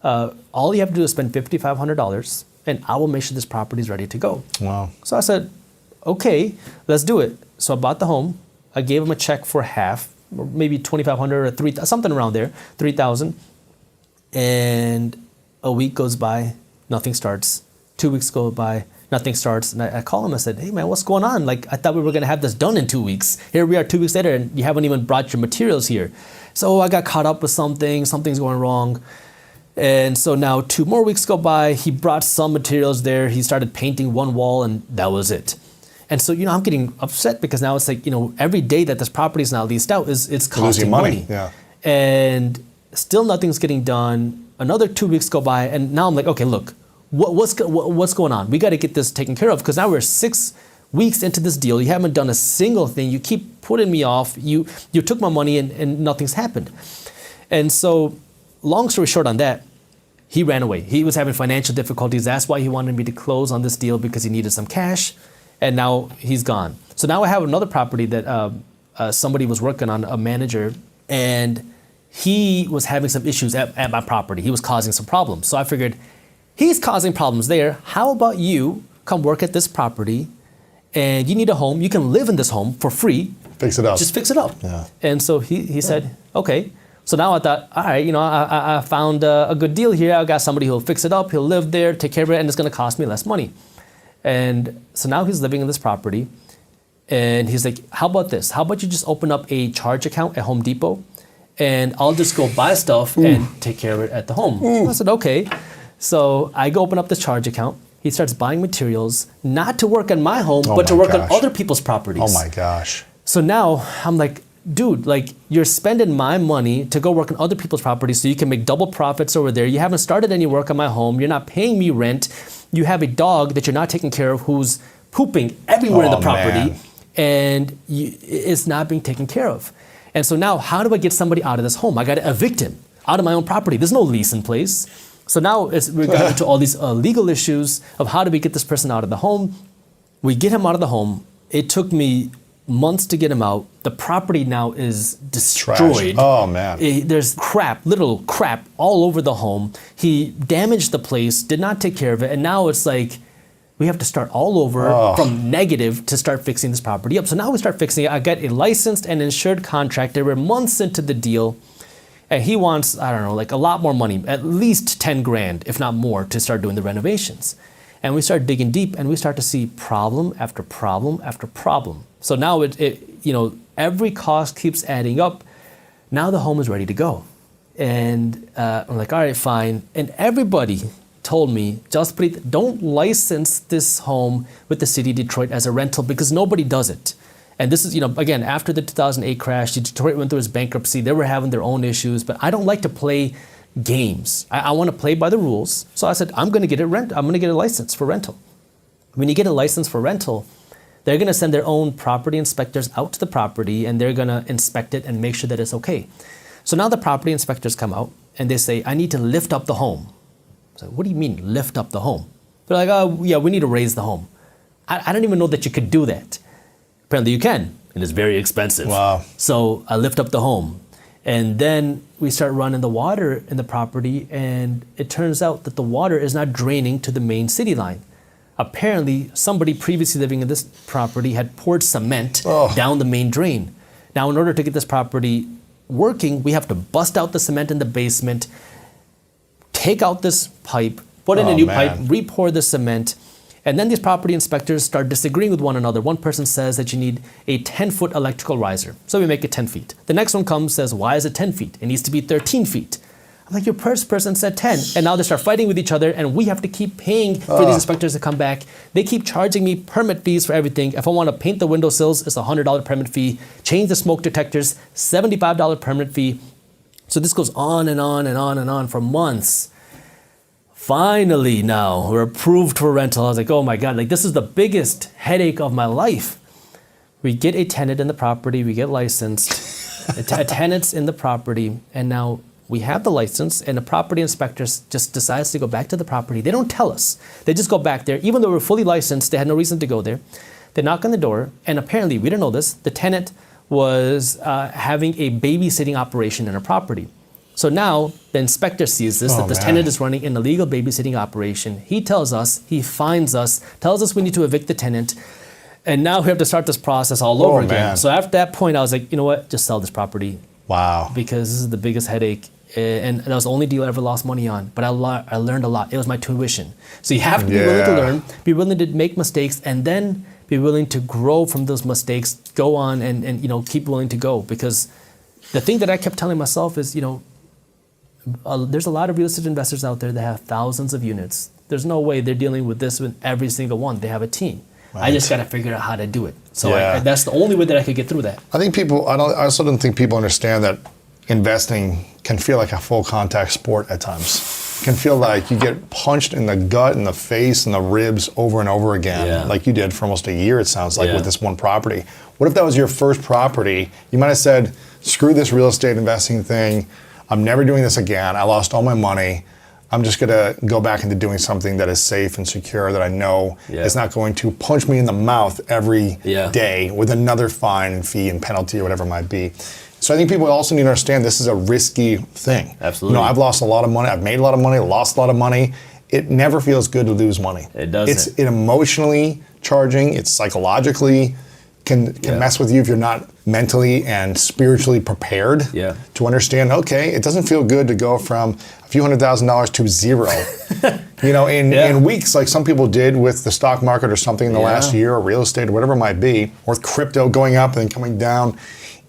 All you have to do is spend $5,500, and I will make sure this property is ready to go. Wow. So I said, okay, let's do it. So I bought the home. I gave him a check for half, or maybe $2,500 or $3,000, something around there, $3,000. And a week goes by, nothing starts. 2 weeks go by, nothing starts. And I call him. I said, hey man, what's going on? Like, I thought we were gonna have this done in 2 weeks. Here we are 2 weeks later, and you haven't even brought your materials here. So I got caught up with something. Something's going wrong. And so now 2 more weeks go by. He brought some materials there. He started painting one wall, and that was it. And so, I'm getting upset because now it's like, every day that this property is now leased out it's costing money. Yeah. And still nothing's getting done. Another 2 weeks go by, and now I'm like, okay, look, what's going on? We got to get this taken care of, because now we're 6 weeks into this deal. You haven't done a single thing. You keep putting me off. You took my money, and nothing's happened. And so, long story short on that, he ran away. He was having financial difficulties. That's why he wanted me to close on this deal, because he needed some cash. And now he's gone. So now I have another property that somebody was working on, a manager, and he was having some issues at my property. He was causing some problems. So I figured, he's causing problems there. How about you come work at this property, and you need a home. You can live in this home for free. Fix it up. Just fix it up. Yeah. And so he said, okay. So now I thought, all right, I found a good deal here. I got somebody who'll fix it up. He'll live there, take care of it, and it's going to cost me less money. And so now he's living in this property, and he's like, how about this? How about you just open up a charge account at Home Depot, and I'll just go buy stuff and take care of it at the home. I said, okay. So I go open up this charge account. He starts buying materials, not to work on my home, but to work on other people's properties. Oh my gosh. So now I'm like, dude, like, you're spending my money to go work on other people's properties so you can make double profits over there. You haven't started any work on my home. You're not paying me rent. You have a dog that you're not taking care of who's pooping everywhere in the property, man. And it's not being taken care of. And so now, how do I get somebody out of this home? I got to evict him out of my own property. There's no lease in place. So now we got into all these legal issues of how do we get this person out of the home. We get him out of the home. It took me months to get him out. The property now is destroyed. Trash. Oh man. There's crap, literal crap all over the home. He damaged the place, did not take care of it, and now it's like we have to start all over from negative to start fixing this property up. So now we start fixing it. I got a licensed and insured contractor. We're months into the deal, and he wants, I don't know, like a lot more money, at least 10 grand, if not more, to start doing the renovations. And we start digging deep, and we start to see problem after problem after problem. So now every cost keeps adding up. Now the home is ready to go. And I'm like, all right, fine. And everybody told me, Jaspreet, don't license this home with the city of Detroit as a rental, because nobody does it. And this is, again, after the 2008 crash, Detroit went through its bankruptcy. They were having their own issues, but I don't like to play games. I want to play by the rules. So I said, I'm going to get a license for rental. When you get a license for rental, they're going to send their own property inspectors out to the property, and they're going to inspect it and make sure that it's okay. So now the property inspectors come out, and they say, I need to lift up the home. So what do you mean, lift up the home? They're like, oh, yeah, we need to raise the home. I didn't even know that you could do that. Apparently you can, and it's very expensive. Wow. So I lift up the home. And then we start running the water in the property, and it turns out that the water is not draining to the main city line. Apparently, somebody previously living in this property had poured cement down the main drain. Now, in order to get this property working, we have to bust out the cement in the basement, take out this pipe, put in a new pipe, re-pour the cement, and then these property inspectors start disagreeing with one another. One person says that you need a 10-foot electrical riser, so we make it 10 feet. The next one comes, says, why is it 10 feet? It needs to be 13 feet. I'm like, your first person said 10. And now they start fighting with each other, and we have to keep paying for these inspectors to come back. They keep charging me permit fees for everything. If I want to paint the windowsills, it's a $100 permit fee. Change the smoke detectors, $75 permit fee. So this goes on and on and on and on for months. Finally, now we're approved for rental. I was like, oh my God, like this is the biggest headache of my life. We get a tenant in the property, we get licensed, a tenant's in the property, and now we have the license, and the property inspectors just decides to go back to the property. They don't tell us. They just go back there. Even though we're fully licensed, they had no reason to go there. They knock on the door, and apparently, we didn't know this, the tenant was having a babysitting operation in a property. So now the inspector sees this, that this tenant is running an illegal babysitting operation. He tells us, he fines us, tells us we need to evict the tenant, and now we have to start this process all over again. Man. So after that point, I was like, you know what, just sell this property. Wow. Because this is the biggest headache. And that was the only deal I ever lost money on. But I learned a lot. It was my tuition. So you have to be willing to learn, be willing to make mistakes, and then be willing to grow from those mistakes, go on and keep willing to go. Because the thing that I kept telling myself is, there's a lot of real estate investors out there that have thousands of units. There's no way they're dealing with this with every single one. They have a team. Right. I just got to figure out how to do it. So that's the only way that I could get through that. I think I also don't think people understand that investing can feel like a full contact sport at times. It can feel like you get punched in the gut, in the face, and the ribs over and over again, like you did for almost a year, it sounds like, with this one property. What if that was your first property? You might have said, screw this real estate investing thing. I'm never doing this again. I lost all my money. I'm just going to go back into doing something that is safe and secure that I know is not going to punch me in the mouth every day with another fine and fee and penalty or whatever it might be. So I think people also need to understand this is a risky thing. Absolutely. I've lost a lot of money. I've made a lot of money, lost a lot of money. It never feels good to lose money. It doesn't. It's emotionally charging. It's psychologically can mess with you if you're not mentally and spiritually prepared to understand, okay, it doesn't feel good to go from a few $100,000 to zero. In weeks, like some people did with the stock market or something in the last year, or real estate or whatever it might be, or with crypto going up and then coming down.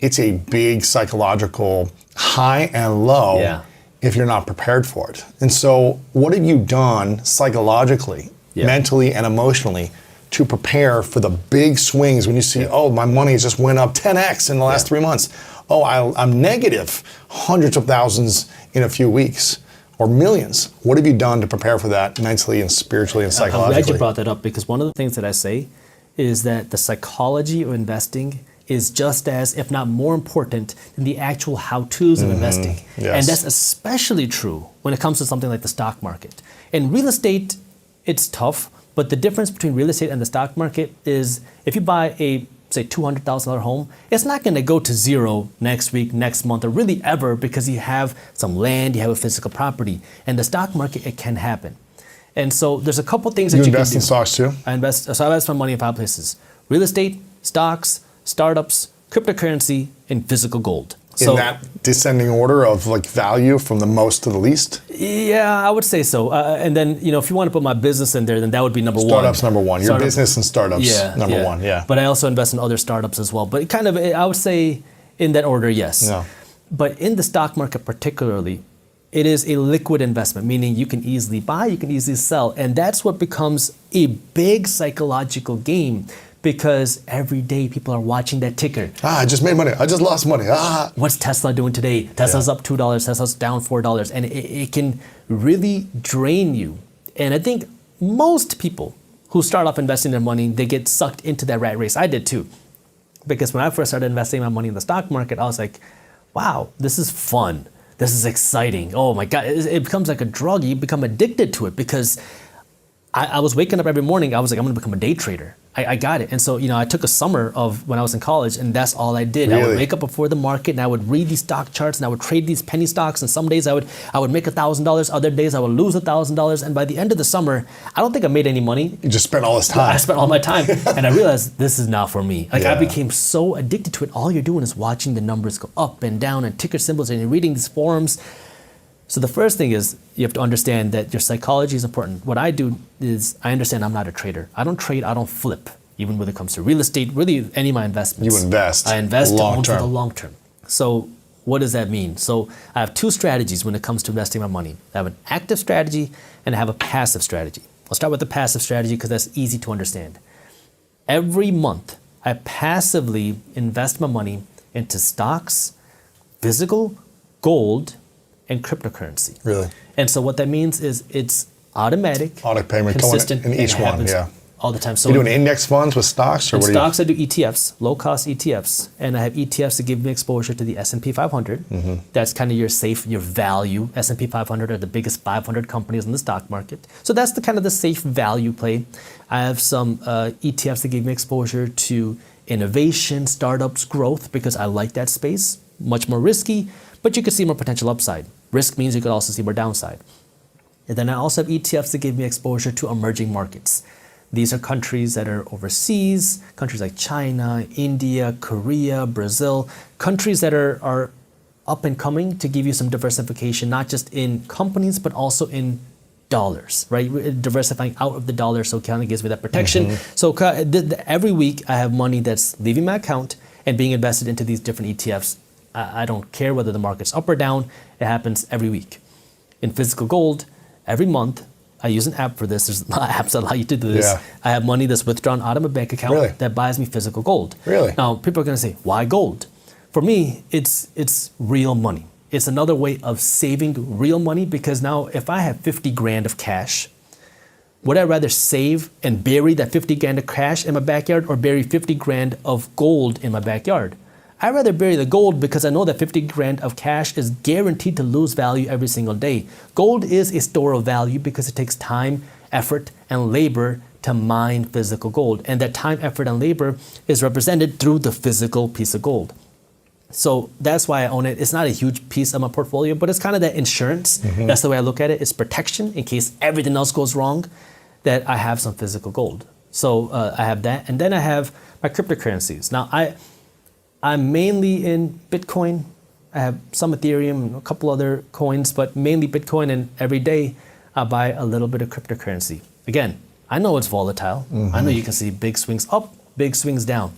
It's a big psychological high and low if you're not prepared for it. And so what have you done psychologically, mentally, and emotionally to prepare for the big swings when you see, oh, my money just went up 10x in the last 3 months. Oh, I'm negative hundreds of thousands in a few weeks or millions. What have you done to prepare for that mentally and spiritually and psychologically? I'm glad you brought that up, because one of the things that I say is that the psychology of investing is just as, if not more important than the actual how-tos of investing. Yes. And that's especially true when it comes to something like the stock market. In real estate, it's tough, but the difference between real estate and the stock market is if you buy a, say, $200,000 home, it's not going to go to zero next week, next month, or really ever, because you have some land, you have a physical property. And the stock market, it can happen. And so there's a couple things that you can do. You invest in stocks too? I invest my money in 5 places: real estate, stocks, startups, cryptocurrency, and physical gold. In that descending order of like value from the most to the least? Yeah, I would say so. And then, if you want to put my business in there, then that would be number one. Startups number one. Your business and startups number one. But I also invest in other startups as well. But kind of, I would say in that order, yes. Yeah. But in the stock market particularly, it is a liquid investment, meaning you can easily buy, you can easily sell. And that's what becomes a big psychological game, because every day people are watching that ticker. I just made money. I just lost money. What's Tesla doing today? Tesla's up $2. Tesla's down $4. And it can really drain you. And I think most people who start off investing their money, they get sucked into that rat race. I did too. Because when I first started investing my money in the stock market, I was like, wow, this is fun. This is exciting. Oh my God. It becomes like a drug. You become addicted to it, because I was waking up every morning. I was like, I'm going to become a day trader. I got it. And so, I took a summer of when I was in college, and that's all I did. Really? I would wake up before the market, and I would read these stock charts, and I would trade these penny stocks. And some days I would make $1,000. Other days I would lose $1,000. And by the end of the summer, I don't think I made any money. You just spent all this time. I spent all my time. And I realized this is not for me. I became so addicted to it. All you're doing is watching the numbers go up and down and ticker symbols, and you're reading these forums. So the first thing is you have to understand that your psychology is important. What I do is I understand I'm not a trader. I don't trade, I don't flip, even when it comes to real estate, really any of my investments. You invest. I invest to own for long-term. the long term. So what does that mean? So I have two strategies when it comes to investing my money. I have an active strategy and I have a passive strategy. I'll start with the passive strategy because that's easy to understand. Every month, I passively invest my money into stocks, physical, gold, and cryptocurrency. Really? And so what that means is it's automatic, Auto payment going consistent, in each and it one, happens yeah. all the time. So You doing index funds with stocks, or in what stocks, I do ETFs, low-cost ETFs, and I have ETFs that give me exposure to the S&P 500. That's kind of your safe, your value. S&P 500 are the biggest 500 companies in the stock market. So that's the kind of the safe value play. I have some ETFs that give me exposure to innovation, startups, growth, because I like that space. Much more risky, but you could see more potential upside. Risk means you could also see more downside. And then I also have ETFs that give me exposure to emerging markets. These are countries that are overseas, countries like China, India, Korea, Brazil, countries that are up and coming to give you some diversification, not just in companies, but also in dollars, right? Diversifying out of the dollar, so it kind of gives me that protection. So every week I have money that's leaving my account and being invested into these different ETFs. I don't care whether the market's up or down. It happens every week. In physical gold, every month, I use an app for this. There's a lot of apps that allow you to do this. Yeah. I have money that's withdrawn out of my bank account Really? that buys me physical gold. Really? Now, people are going to say, why gold? For me, it's real money. It's another way of saving real money, because now if I have 50 grand of cash, would I rather save and bury that 50 grand of cash in my backyard, or bury 50 grand of gold in my backyard? I'd rather bury the gold because I know that 50 grand of cash is guaranteed to lose value every single day. Gold is a store of value because it takes time, effort, and labor to mine physical gold. And that time, effort, and labor is represented through the physical piece of gold. So that's why I own it. It's not a huge piece of my portfolio, but it's kind of that insurance. That's the way I look at it. It's protection in case everything else goes wrong, that I have some physical gold. So I have that. And then I have my cryptocurrencies. Now, I'm mainly in Bitcoin. I have some Ethereum and a couple other coins, but mainly Bitcoin. And every day I buy a little bit of cryptocurrency. Again, I know it's volatile. I know you can see big swings up, big swings down.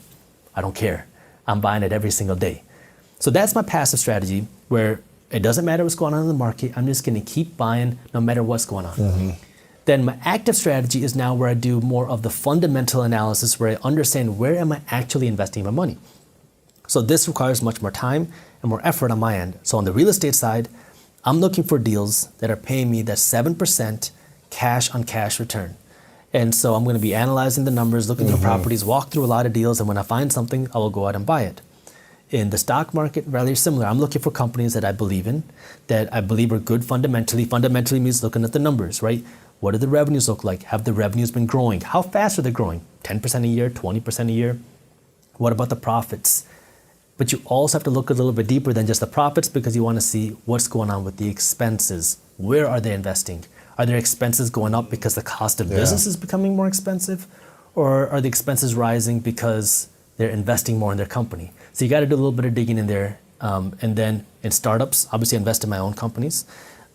I don't care. I'm buying it every single day. So that's my passive strategy, where it doesn't matter what's going on in the market. I'm just going to keep buying no matter what's going on. Then my active strategy is now where I do more of the fundamental analysis, where I understand where am I actually investing my money. So this requires much more time and more effort on my end. So on the real estate side, I'm looking for deals that are paying me that 7% cash on cash return. And so I'm going to be analyzing the numbers, looking through properties, walk through a lot of deals, and when I find something, I will go out and buy it. In the stock market, rather similar. I'm looking for companies that I believe in, that I believe are good fundamentally. Fundamentally means looking at the numbers, right? What do the revenues look like? Have the revenues been growing? How fast are they growing? 10% a year, 20% a year? What about the profits? But you also have to look a little bit deeper than just the profits, because you want to see what's going on with the expenses. Where are they investing? Are their expenses going up because the cost of business is becoming more expensive? Or are the expenses rising because they're investing more in their company? So you got to do a little bit of digging in there. And then in startups, obviously I invest in my own companies,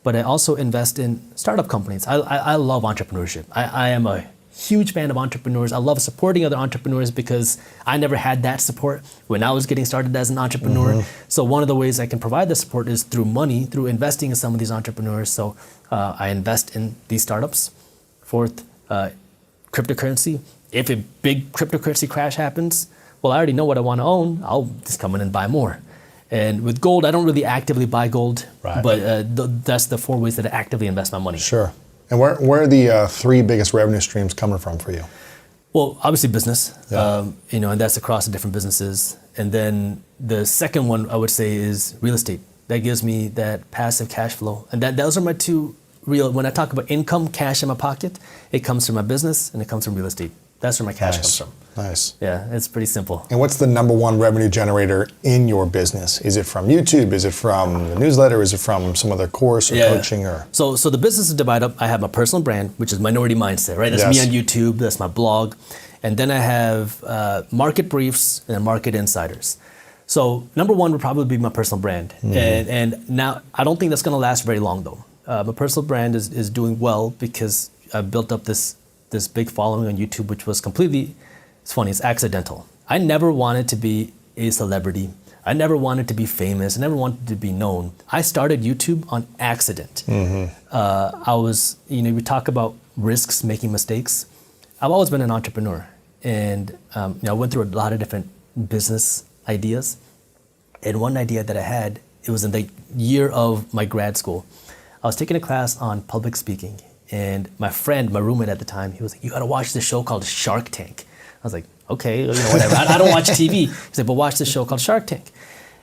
but I also invest in startup companies. I love entrepreneurship. I am a huge fan of entrepreneurs. I love supporting other entrepreneurs because I never had that support when I was getting started as an entrepreneur. So one of the ways I can provide the support is through money, through investing in some of these entrepreneurs. So I invest in these startups. Fourth, cryptocurrency. If a big cryptocurrency crash happens, well, I already know what I want to own. I'll just come in and buy more. And with gold, I don't really actively buy gold, but that's the 4 ways that I actively invest my money. Sure. And where are the 3 biggest revenue streams coming from for you? Well, obviously business, Yeah. and that's across the different businesses. And then the second one I would say is real estate. That gives me that passive cash flow. And those are my 2 real, when I talk about income, cash in my pocket, it comes from my business and it comes from real estate. That's where my cash comes from. Nice. Yeah, it's pretty simple. And what's the number 1 revenue generator in your business? Is it from YouTube? Is it from the newsletter? Is it from some other course or coaching? Or So the business is divided up. I have my personal brand, which is Minority Mindset, right? That's me on YouTube. That's my blog. And then I have market briefs and market insiders. So number 1 would probably be my personal brand. And now I don't think that's going to last very long, though. My personal brand is doing well because I've built up this big following on YouTube, which was completely, it's funny, it's accidental. I never wanted to be a celebrity. I never wanted to be famous. I never wanted to be known. I started YouTube on accident. I was, we talk about risks, making mistakes. I've always been an entrepreneur, and I went through a lot of different business ideas. And one idea that I had, it was in the year of my grad school. I was taking a class on public speaking, and my friend, my roommate at the time, he was like, "You got to watch this show called Shark Tank." I was like, "Okay, whatever. I don't watch TV." He's like, "But watch this show called Shark Tank."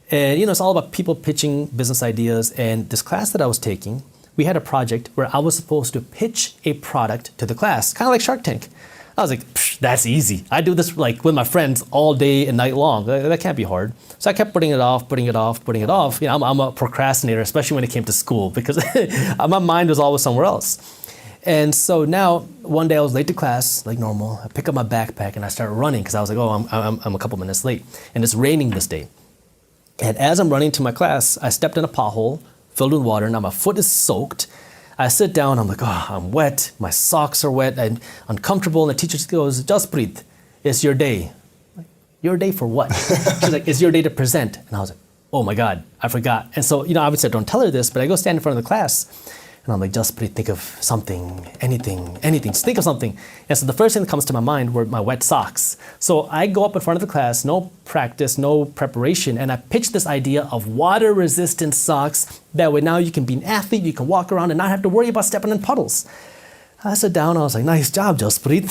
And it's all about people pitching business ideas. And this class that I was taking, we had a project where I was supposed to pitch a product to the class, kind of like Shark Tank. I was like, that's easy. I do this like with my friends all day and night long. That can't be hard. So I kept putting it off. I'm a procrastinator, especially when it came to school, because my mind was always somewhere else. And so now, one day I was late to class, like normal. I pick up my backpack and I start running because I was like, I'm a couple minutes late. And it's raining this day. And as I'm running to my class, I stepped in a pothole filled with water. Now my foot is soaked. I sit down, I'm like, I'm wet, my socks are wet, I'm uncomfortable, and the teacher just goes, "Jaspreet, it's your day." I'm like, "Your day for what?" She's like, "It's your day to present." And I was like, oh my God, I forgot. And so, obviously I don't tell her this, but I go stand in front of the class, and I'm like, "Jaspreet, think of something, anything, just think of something." And so the first thing that comes to my mind were my wet socks. So I go up in front of the class, no practice, no preparation, and I pitch this idea of water-resistant socks. That way now you can be an athlete, you can walk around and not have to worry about stepping in puddles. I sat down, I was like, "Nice job, Jaspreet."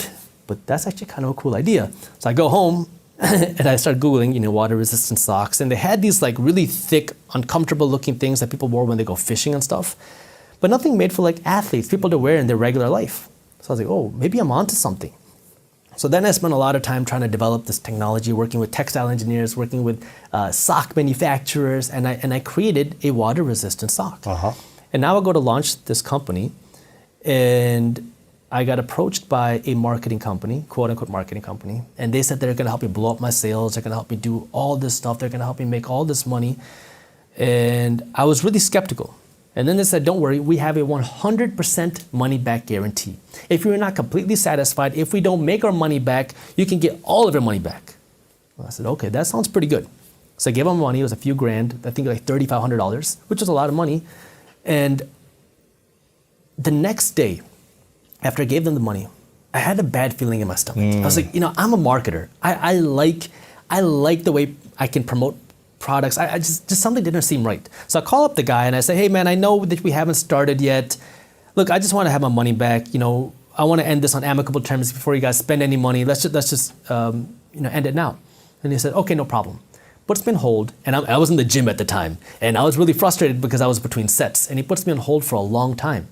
But that's actually kind of a cool idea. So I go home and I started Googling, water-resistant socks. And they had these like really thick, uncomfortable looking things that people wore when they go fishing and stuff. But nothing made for like athletes, people to wear in their regular life. So I was like, oh, maybe I'm onto something. So then I spent a lot of time trying to develop this technology, working with textile engineers, working with sock manufacturers, and I created a water-resistant sock. And now I go to launch this company, and I got approached by a marketing company, quote-unquote marketing company, and they said they're going to help me blow up my sales, they're going to help me do all this stuff, they're going to help me make all this money. And I was really skeptical. And then they said, "Don't worry, we have a 100% money back guarantee. If you're not completely satisfied, if we don't make our money back, you can get all of your money back." Well, I said, okay, that sounds pretty good. So I gave them money, it was a few grand, I think like $3,500, which was a lot of money. And the next day, after I gave them the money, I had a bad feeling in my stomach. I was like, I'm a marketer. I like the way I can promote products. I just something didn't seem right. So I call up the guy and I say, "Hey man, I know that we haven't started yet. Look, I just want to have my money back. I want to end this on amicable terms before you guys spend any money. Let's just end it now." And he said, "Okay, no problem." Puts me on hold, and I was in the gym at the time, and I was really frustrated because I was between sets, and he puts me on hold for a long time.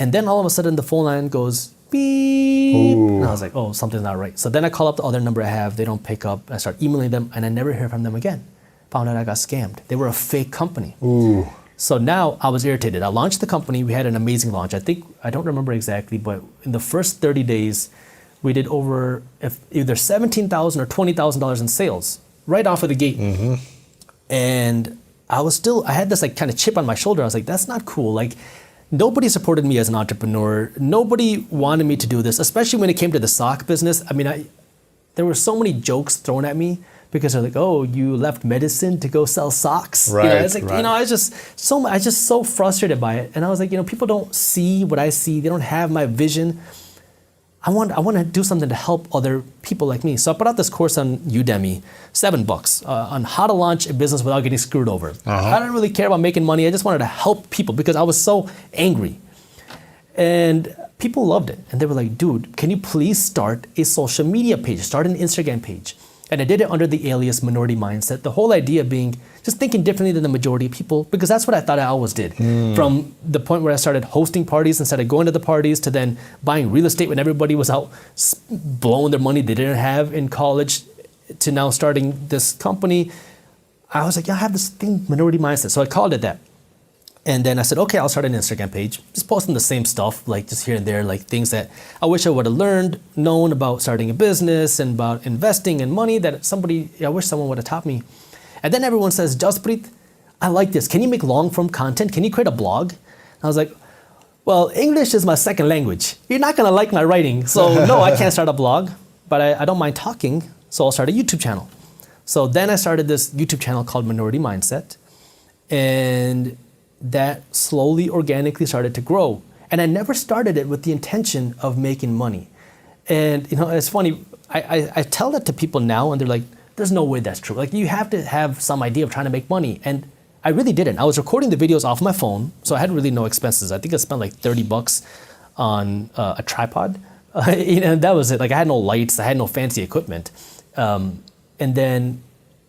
And then all of a sudden the phone line goes beep. Ooh. And I was like, oh, something's not right. So then I call up the other number I have, they don't pick up, I start emailing them, and I never hear from them again. Found out I got scammed. They were a fake company. Ooh. So now I was irritated. I launched the company. We had an amazing launch. I don't remember exactly, but in the first 30 days, we did over either $17,000 or $20,000 in sales right off of the gate. And I had this like kind of chip on my shoulder. I was like, that's not cool. Like, nobody supported me as an entrepreneur. Nobody wanted me to do this, especially when it came to the sock business. I mean, there were so many jokes thrown at me because they're like, "Oh, you left medicine to go sell socks." Right. It's like, I was just so frustrated by it. And I was like, people don't see what I see. They don't have my vision. I want to do something to help other people like me. So I put out this course on Udemy, $7, on how to launch a business without getting screwed over. I didn't really care about making money. I just wanted to help people because I was so angry. And people loved it. And they were like, "Dude, can you please start a social media page, start an Instagram page?" And I did it under the alias minority mindset. The whole idea being just thinking differently than the majority of people, because that's what I thought I always did. From the point where I started hosting parties instead of going to the parties, to then buying real estate when everybody was out blowing their money they didn't have in college, to now starting this company. I was like, I have this thing, minority mindset. So I called it that. And then I said, okay, I'll start an Instagram page, just posting the same stuff, like just here and there, like things that I wish I would have known about starting a business and about investing and money that I wish someone would have taught me. And then everyone says, "Jaspreet, I like this. Can you make long form content? Can you create a blog?" And I was like, well, English is my second language. You're not gonna like my writing. So no, I can't start a blog, but I don't mind talking. So I'll start a YouTube channel. So then I started this YouTube channel called Minority Mindset, and that slowly, organically started to grow. And I never started it with the intention of making money. And it's funny, I tell that to people now and they're like, there's no way that's true. Like, you have to have some idea of trying to make money. And I really didn't. I was recording the videos off my phone, so I had really no expenses. I think I spent like $30 on a tripod. That was it. Like, I had no lights, I had no fancy equipment. And then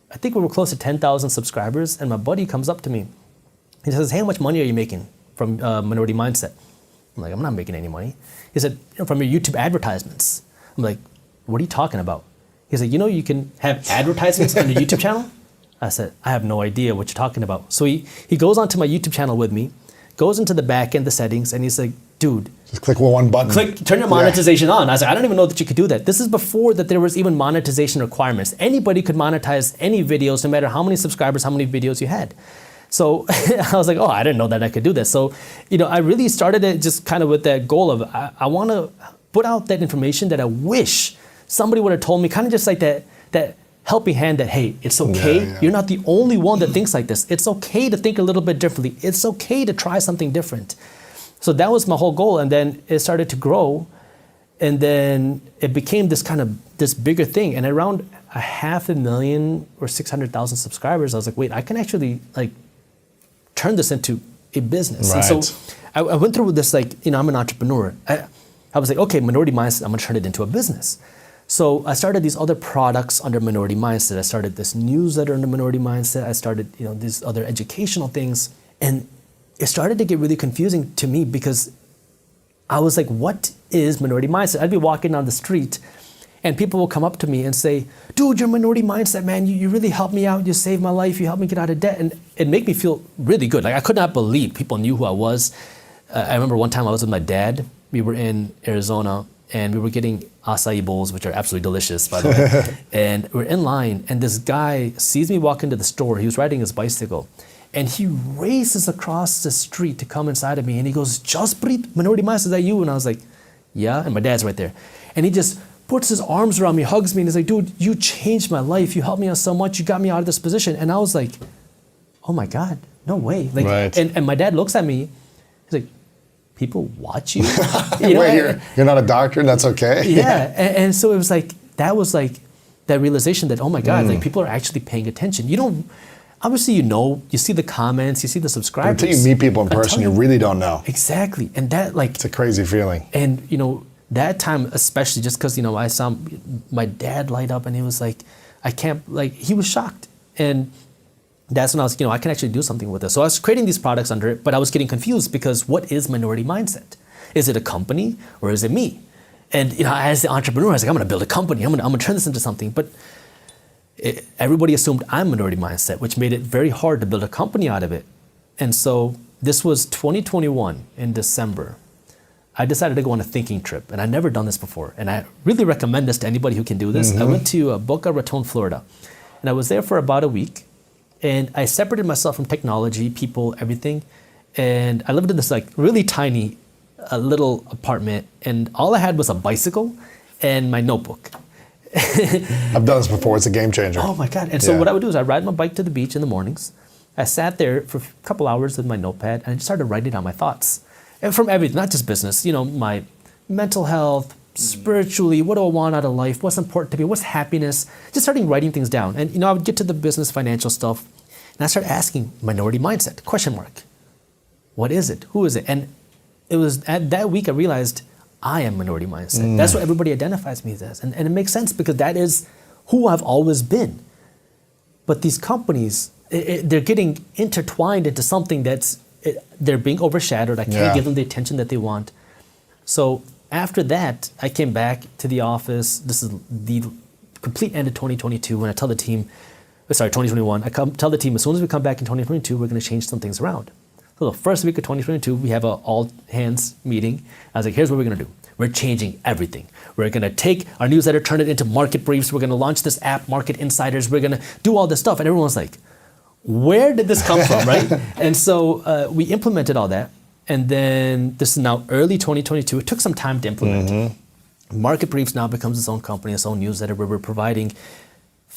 I think we were close to 10,000 subscribers, and my buddy comes up to me. He says, hey, how much money are you making from Minority Mindset? I'm like, I'm not making any money. He said, from your YouTube advertisements. I'm like, what are you talking about? He said, you can have advertisements on your YouTube channel? I said, I have no idea what you're talking about. So he goes onto my YouTube channel with me, goes into the back end, the settings, and he's like, dude. Just click one button. Turn your monetization on. I was like, I don't even know that you could do that. This is before that there was even monetization requirements. Anybody could monetize any videos, no matter how many subscribers, how many videos you had. So I was like, oh, I didn't know that I could do this. So, I really started it just kind of with that goal of, I want to put out that information that I wish somebody would have told me, kind of just like that helping hand that, hey, it's okay. Yeah. You're not the only one that thinks like this. It's okay to think a little bit differently. It's okay to try something different. So that was my whole goal. And then it started to grow. And then it became this bigger thing. And around 500,000 or 600,000 subscribers, I was like, wait, I can actually turn this into a business. Right. And so I went through this, I'm an entrepreneur. I was like, okay, Minority Mindset, I'm gonna turn it into a business. So I started these other products under Minority Mindset. I started this newsletter under Minority Mindset. I started, these other educational things. And it started to get really confusing to me because I was like, what is Minority Mindset? I'd be walking down the street and people will come up to me and say, dude, you're Minority Mindset, man. You really helped me out. You saved my life. You helped me get out of debt. And it made me feel really good. Like, I could not believe people knew who I was. I remember one time I was with my dad. We were in Arizona and we were getting acai bowls, which are absolutely delicious, by the way. And we're in line and this guy sees me walk into the store. He was riding his bicycle and he races across the street to come inside of me. And he goes, Jaspreet, Minority Mindset, is that you? And I was like, yeah. And my dad's right there. And he just puts his arms around me, hugs me, and he's like, dude, you changed my life. You helped me out so much. You got me out of this position. And I was like, oh my God, no way. Right. And my dad looks at me, he's like, people watch you? Wait, you're not a doctor, that's okay? Yeah, and so it was like, that realization that, oh my God, people are actually paying attention. Obviously you see the comments, you see the subscribers. But until you meet people in person, you really don't know. Exactly, and that it's a crazy feeling. And that time, especially just because, I saw my dad light up and he was like, he was shocked. And that's when I was, I can actually do something with this. So I was creating these products under it, but I was getting confused because what is Minority Mindset? Is it a company or is it me? And, as the entrepreneur, I was like, I'm going to build a company. I'm going to turn this into something. But everybody assumed I'm Minority Mindset, which made it very hard to build a company out of it. And so this was 2021 in December. I decided to go on a thinking trip, and I'd never done this before. And I really recommend this to anybody who can do this. I went to Boca Raton, Florida, and I was there for about a week. And I separated myself from technology, people, everything. And I lived in this really tiny little apartment, and all I had was a bicycle and my notebook. I've done this before. It's a game changer. Oh my God. And so what I would do is I'd ride my bike to the beach in the mornings. I sat there for a couple hours with my notepad and I just started writing down my thoughts. And from everything, not just business, my mental health, spiritually, what do I want out of life? What's important to me? What's happiness? Just starting writing things down. And, I would get to the business, financial stuff, and I started asking Minority Mindset, question mark. What is it? Who is it? And it was at that week I realized I am Minority Mindset. That's what everybody identifies me as. And it makes sense because that is who I've always been. But these companies, they're getting intertwined into something they're being overshadowed. I can't give them the attention that they want. So after that, I came back to the office. This is the complete end of 2022 when I tell the team, 2021, tell the team, as soon as we come back in 2022, we're going to change some things around. So the first week of 2022, we have an all-hands meeting. I was like, here's what we're going to do. We're changing everything. We're going to take our newsletter, turn it into market briefs. We're going to launch this app, Market Insiders. We're going to do all this stuff. And everyone's like, where did this come from, right? And so we implemented all that. And then this is now early 2022. It took some time to implement. Market Briefs now becomes its own company, its own newsletter, where we're providing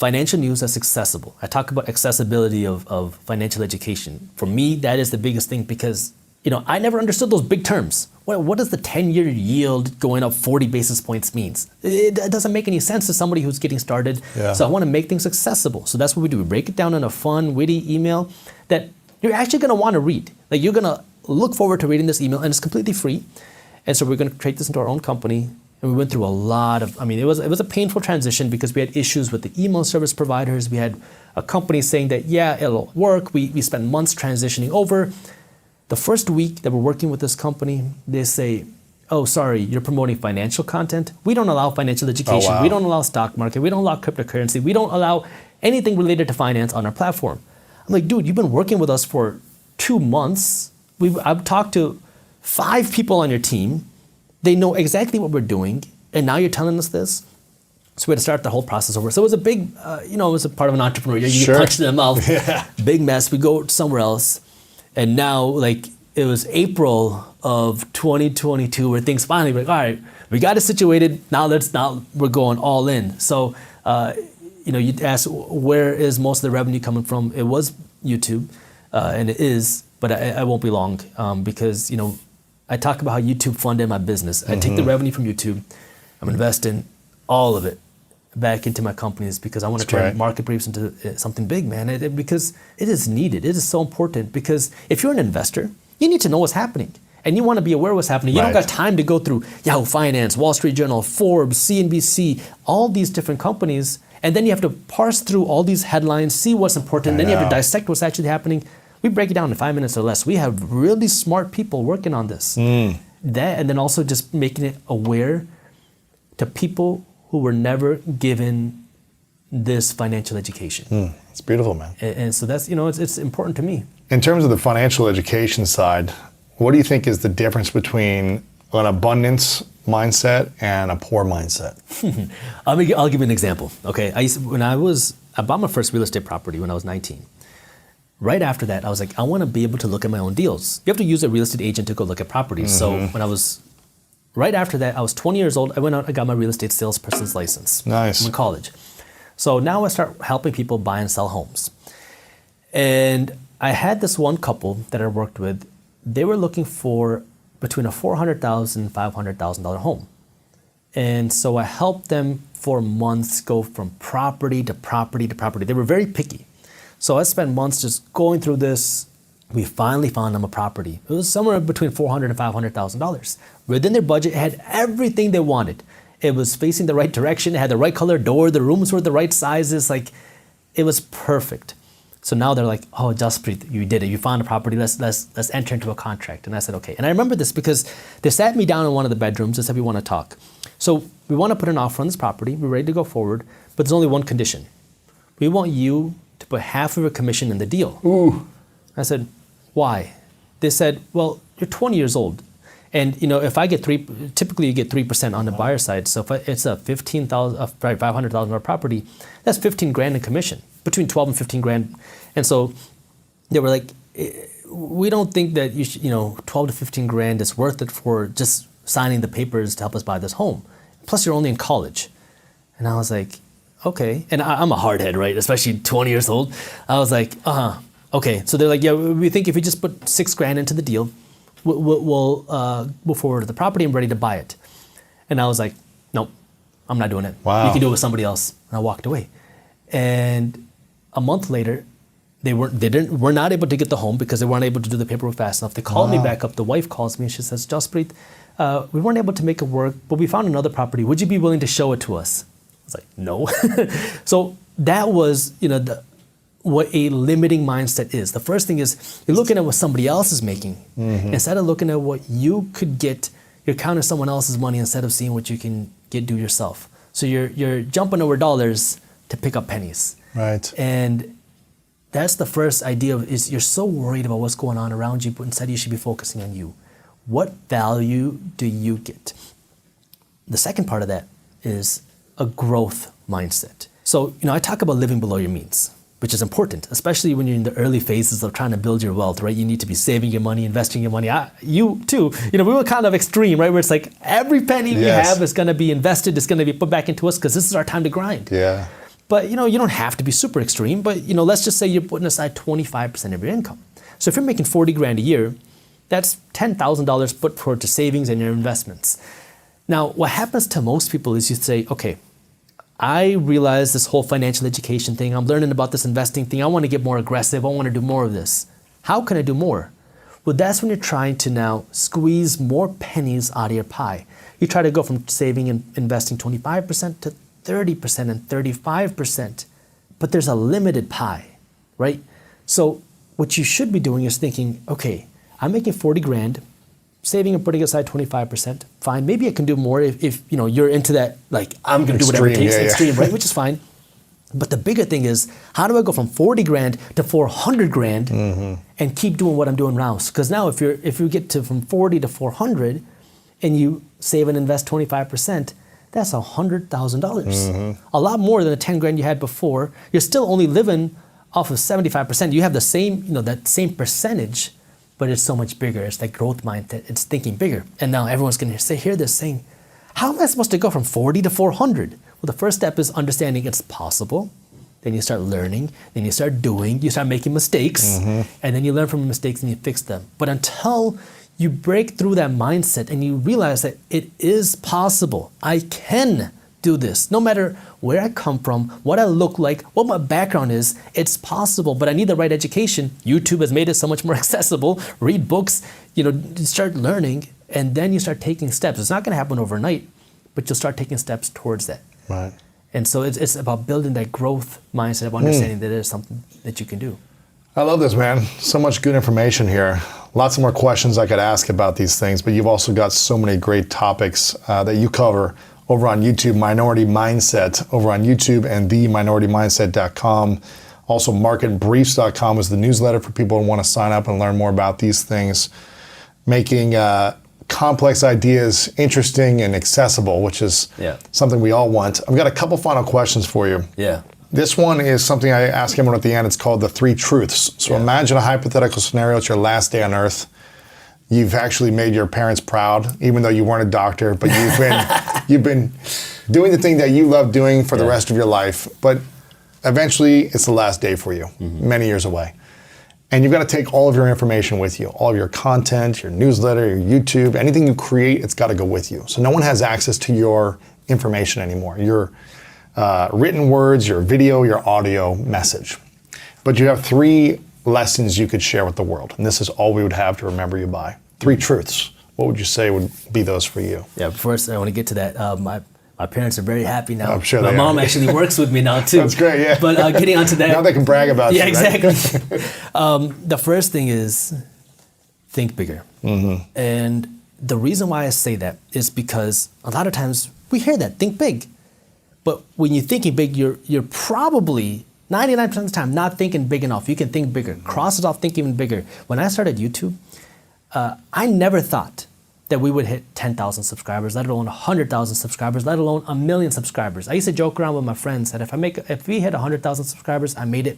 financial news that's accessible. I talk about accessibility of financial education. For me, that is the biggest thing because, I never understood those big terms. What does the 10-year yield going up 40 basis points means? It doesn't make any sense to somebody who's getting started. Yeah. So I want to make things accessible. So that's what we do. We break it down in a fun, witty email that you're actually going to want to read. Like you're going to look forward to reading this email, and it's completely free. And so we're going to create this into our own company. And we went through a lot of, it was a painful transition because we had issues with the email service providers. We had a company saying that, yeah, it'll work. We spent months transitioning over. The first week that we're working with this company, they say, oh, sorry, you're promoting financial content. We don't allow financial education. Oh, wow. We don't allow stock market. We don't allow cryptocurrency. We don't allow anything related to finance on our platform. I'm like, dude, you've been working with us for 2 months. I've talked to 5 people on your team. They know exactly what we're doing. And now you're telling us this? So we had to start the whole process over. So it was a big, it was a part of an entrepreneur. You Sure. get punched in the mouth. Yeah. Big mess. We go somewhere else. And now, it was April of 2022 where things finally were like, all right, we got it situated. Now we're going all in. So, you'd ask, where is most of the revenue coming from? It was YouTube, and it is, but I won't be long because, I talk about how YouTube funded my business. I take the revenue from YouTube, I'm investing all of it back into my companies because I want to turn right. market briefs into something big, man. Because it is needed. It is so important because if you're an investor, you need to know what's happening. And you want to be aware of what's happening. You Right. don't got time to go through Yahoo Finance, Wall Street Journal, Forbes, CNBC, all these different companies. And then you have to parse through all these headlines, see what's important. Then you have to dissect what's actually happening. We break it down in 5 minutes or less. We have really smart people working on this. That, and then also just making it aware to people who were never given this financial education. It's beautiful, man. And so that's, it's important to me. In terms of the financial education side, what do you think is the difference between an abundance mindset and a poor mindset? I'll give you an example. Okay, I bought my first real estate property when I was 19. Right after that, I was like, I want to be able to look at my own deals. You have to use a real estate agent to go look at properties. So right after that, I was 20 years old. I went out, I got my real estate salesperson's license. Nice. I'm in college. So now I start helping people buy and sell homes. And I had this one couple that I worked with. They were looking for between a $400,000 and $500,000 home. And so I helped them for months go from property to property to property. They were very picky. So I spent months just going through this. We finally found them a property. It was somewhere between $400,000 and $500,000. Within their budget, it had everything they wanted. It was facing the right direction. It had the right color door. The rooms were the right sizes. It was perfect. So now they're like, oh, Jaspreet, you did it. You found a property. Let's enter into a contract. And I said, okay. And I remember this because they sat me down in one of the bedrooms and said, we want to talk. So we want to put an offer on this property. We're ready to go forward. But there's only one condition. We want you to put half of your commission in the deal. Ooh. I said, why? They said, well, you're 20 years old. And if I get typically you get 3% on the buyer side. So if it's a $500,000 property, that's $15,000 in commission, between 12 and 15 grand. And so they were like, we don't think that 12 to 15 grand is worth it for just signing the papers to help us buy this home. Plus you're only in college. And I was like, okay. And I'm a hardhead, right? Especially 20 years old. I was like, okay. So they're like, yeah, we think if you just put $6,000 into the deal, we'll move forward to the property and ready to buy it. And I was like, nope, I'm not doing it. Wow. You can do it with somebody else. And I walked away. And a month later, were not able to get the home because they weren't able to do the paperwork fast enough. They called me back up. The wife calls me and she says, Jaspreet, we weren't able to make it work, but we found another property. Would you be willing to show it to us? I was like, no. So that was, what a limiting mindset is. The first thing is you're looking at what somebody else is making. Instead of looking at what you could get, you're counting someone else's money instead of seeing what you can do yourself. So you're jumping over dollars to pick up pennies. Right. And that's the first idea is you're so worried about what's going on around you, but instead you should be focusing on you. What value do you get? The second part of that is a growth mindset. So, I talk about living below your means, which is important, especially when you're in the early phases of trying to build your wealth, right? You need to be saving your money, investing your money. You too, we were kind of extreme, right? Where it's like every penny we have is going to be invested, it's going to be put back into us because this is our time to grind. Yeah. But you don't have to be super extreme, but let's just say you're putting aside 25% of your income. So if you're making 40 grand a year, that's $10,000 put toward your savings and your investments. Now, what happens to most people is you say, okay, I realize this whole financial education thing, I'm learning about this investing thing, I want to get more aggressive, I want to do more of this. How can I do more? Well, that's when you're trying to now squeeze more pennies out of your pie. You try to go from saving and investing 25% to 30% and 35%, but there's a limited pie, right? So what you should be doing is thinking, okay, I'm making 40 grand, saving and putting aside 25%, fine. Maybe I can do more if you're into that, like, I'm going to do whatever it takes, extreme, right? Which is fine. But the bigger thing is, how do I go from 40 grand to 400 grand and keep doing what I'm doing now? Because now if you get to from 40 to 400 and you save and invest 25%, that's $100,000. A lot more than the 10 grand you had before. You're still only living off of 75%. You have the same, that same percentage, but it's so much bigger. It's like growth mindset. It's thinking bigger. And now everyone's going to hear this saying, how am I supposed to go from 40 to 400? Well, the first step is understanding it's possible. Then you start learning. Then you start doing. You start making mistakes. And then you learn from your mistakes and you fix them. But until you break through that mindset and you realize that it is possible, I can do this. No matter where I come from, what I look like, what my background is, it's possible, but I need the right education. YouTube has made it so much more accessible. Read books, start learning, and then you start taking steps. It's not going to happen overnight, but you'll start taking steps towards that. Right. And so it's about building that growth mindset of understanding that it is something that you can do. I love this, man. So much good information here. Lots of more questions I could ask about these things, but you've also got so many great topics that you cover over on YouTube, Minority Mindset, over on YouTube, and theminoritymindset.com. Also, marketbriefs.com is the newsletter for people who want to sign up and learn more about these things. Making complex ideas interesting and accessible, which is something we all want. I've got a couple final questions for you. Yeah. This one is something I ask everyone at the end. It's called the 3 truths. So imagine a hypothetical scenario. It's your last day on earth. You've actually made your parents proud, even though you weren't a doctor, but you've been doing the thing that you love doing for the rest of your life. But eventually, it's the last day for you, many years away. And you've got to take all of your information with you, all of your content, your newsletter, your YouTube, anything you create, it's got to go with you. So no one has access to your information anymore, your written words, your video, your audio message. But you have 3 lessons you could share with the world. And this is all we would have to remember you by. 3 truths. What would you say would be those for you? Yeah, first I want to get to that. My parents are very happy now. I'm sure my mom actually works with me now too. That's great, yeah. But getting onto that. Now they can brag about you, Yeah, exactly. Right? The first thing is think bigger. And the reason why I say that is because a lot of times we hear that, think big. But when you're thinking big, you're probably 99% of the time not thinking big enough. You can think bigger. Cross it off, think even bigger. When I started YouTube, I never thought that we would hit 10,000 subscribers, let alone 100,000 subscribers, let alone 1 million subscribers. I used to joke around with my friends that if we hit 100,000 subscribers, I made it.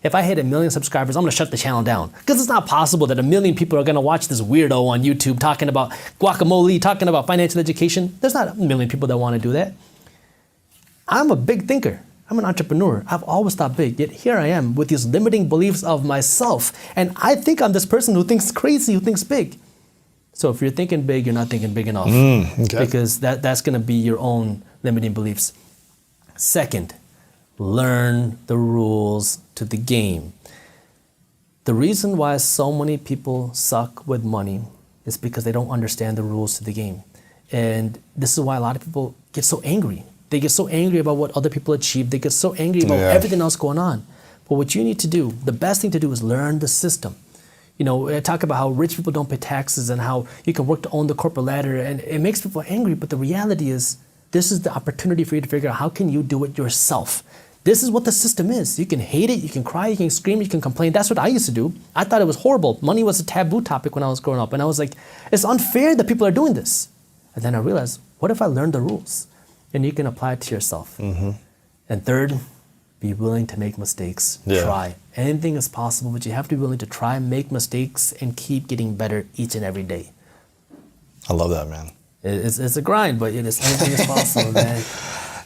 If I hit 1 million subscribers, I'm gonna shut the channel down. Because it's not possible that 1 million people are gonna watch this weirdo on YouTube talking about guacamole, talking about financial education. There's not 1 million people that wanna do that. I'm a big thinker. I'm an entrepreneur. I've always thought big, yet here I am with these limiting beliefs of myself. And I think I'm this person who thinks crazy, who thinks big. So if you're thinking big, you're not thinking big enough. Because that's gonna be your own limiting beliefs. Second, learn the rules to the game. The reason why so many people suck with money is because they don't understand the rules to the game. And this is why a lot of people get so angry. They get so angry about what other people achieve. They get so angry about everything else going on. But what you need to do, the best thing to do is learn the system. I talk about how rich people don't pay taxes and how you can work to own the corporate ladder, and it makes people angry. But the reality is, this is the opportunity for you to figure out how can you do it yourself. This is what the system is. You can hate it, you can cry, you can scream, you can complain. That's what I used to do. I thought it was horrible. Money was a taboo topic when I was growing up. And I was like, it's unfair that people are doing this. And then I realized, what if I learned the rules? And you can apply it to yourself. And third, be willing to make mistakes. Try. Anything is possible, but you have to be willing to try, make mistakes, and keep getting better each and every day. I love that, man. It's a grind, but anything is possible, man.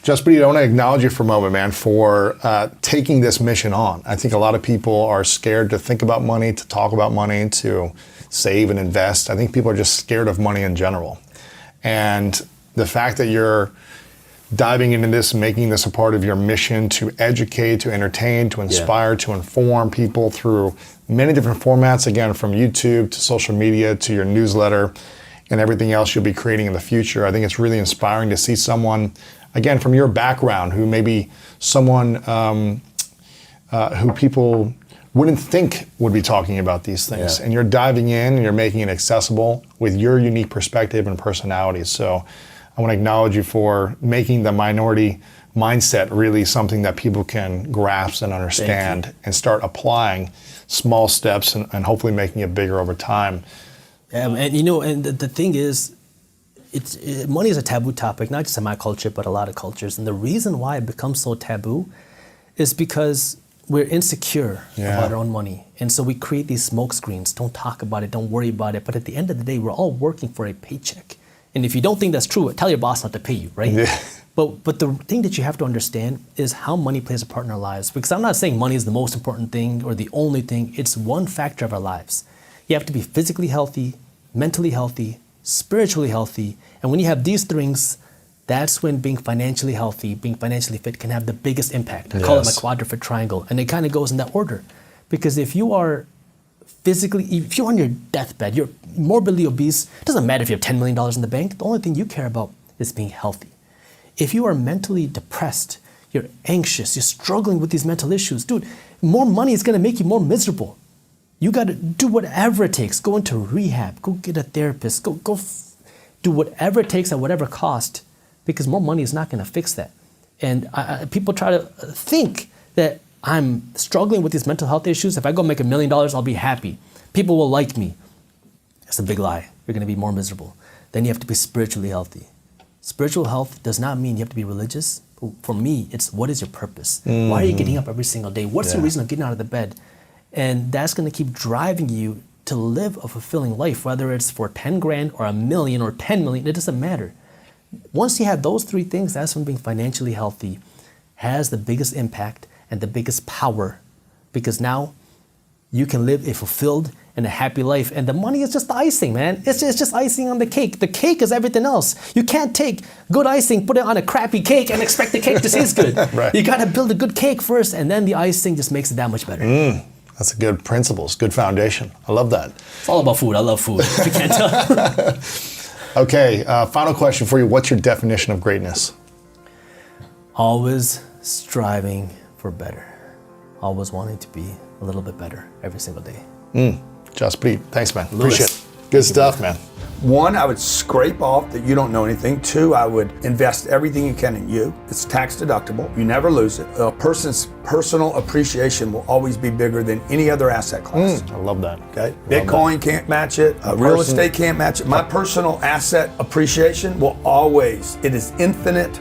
Jaspreet, I want to acknowledge you for a moment, man, for taking this mission on. I think a lot of people are scared to think about money, to talk about money, to save and invest. I think people are just scared of money in general. And the fact that you're diving into this, making this a part of your mission to educate, to entertain, to inspire, to inform people through many different formats, again, from YouTube to social media to your newsletter and everything else you'll be creating in the future. I think it's really inspiring to see someone, again, from your background, who maybe someone who people wouldn't think would be talking about these things. And you're diving in and you're making it accessible with your unique perspective and personality. So I want to acknowledge you for making the minority mindset really something that people can grasp and understand and start applying small steps and hopefully making it bigger over time. And you know, and the thing is, money is a taboo topic, not just in my culture, but a lot of cultures. And the reason why it becomes so taboo is because we're insecure about our own money. And so we create these smoke screens. Don't talk about it, don't worry about it. But at the end of the day, we're all working for a paycheck. And if you don't think that's true, tell your boss not to pay you, right? Yeah. But the thing that you have to understand is how money plays a part in our lives. Because I'm not saying money is the most important thing or the only thing. It's one factor of our lives. You have to be physically healthy, mentally healthy, spiritually healthy. And when you have these things, that's when being financially healthy, being financially fit can have the biggest impact. I call it my quadruped triangle. And it kind of goes in that order. Because if you are if you're on your deathbed, you're morbidly obese, it doesn't matter if you have $10 million in the bank. The only thing you care about is being healthy. If you are mentally depressed, you're anxious, you're struggling with these mental issues, dude, more money is gonna make you more miserable. You gotta do whatever it takes. Go into rehab, go get a therapist, go do whatever it takes at whatever cost, because more money is not gonna fix that. And people try to think that I'm struggling with these mental health issues. If I go make $1 million, I'll be happy. People will like me. It's a big lie. You're gonna be more miserable. Then you have to be spiritually healthy. Spiritual health does not mean you have to be religious. For me, it's what is your purpose? Why are you getting up every single day? What's the reason of getting out of the bed? And that's gonna keep driving you to live a fulfilling life, whether it's for 10 grand or $1 million or 10 million, it doesn't matter. Once you have those three things, that's when being financially healthy has the biggest impact and the biggest power, because now you can live a fulfilled and a happy life. And the money is just the icing, man. It's just icing on the cake. The cake is everything else. You can't take good icing, put it on a crappy cake and expect the cake to taste good. Right. You gotta build a good cake first, and then the icing just makes it that much better. That's a good principles, good foundation. I love that. It's all about food. I love food, if you can't tell. Okay, final question for you. What's your definition of greatness? Always striving for better. Always wanting to be a little bit better every single day. Jaspreet, thanks, man. Lewis. Appreciate it. Good stuff, man. One, I would scrape off that you don't know anything. Two, I would invest everything you can in you. It's tax deductible. You never lose it. A person's personal appreciation will always be bigger than any other asset class. I love that. Okay. Bitcoin can't match it. Real estate can't match it. My personal asset appreciation will always, it is infinite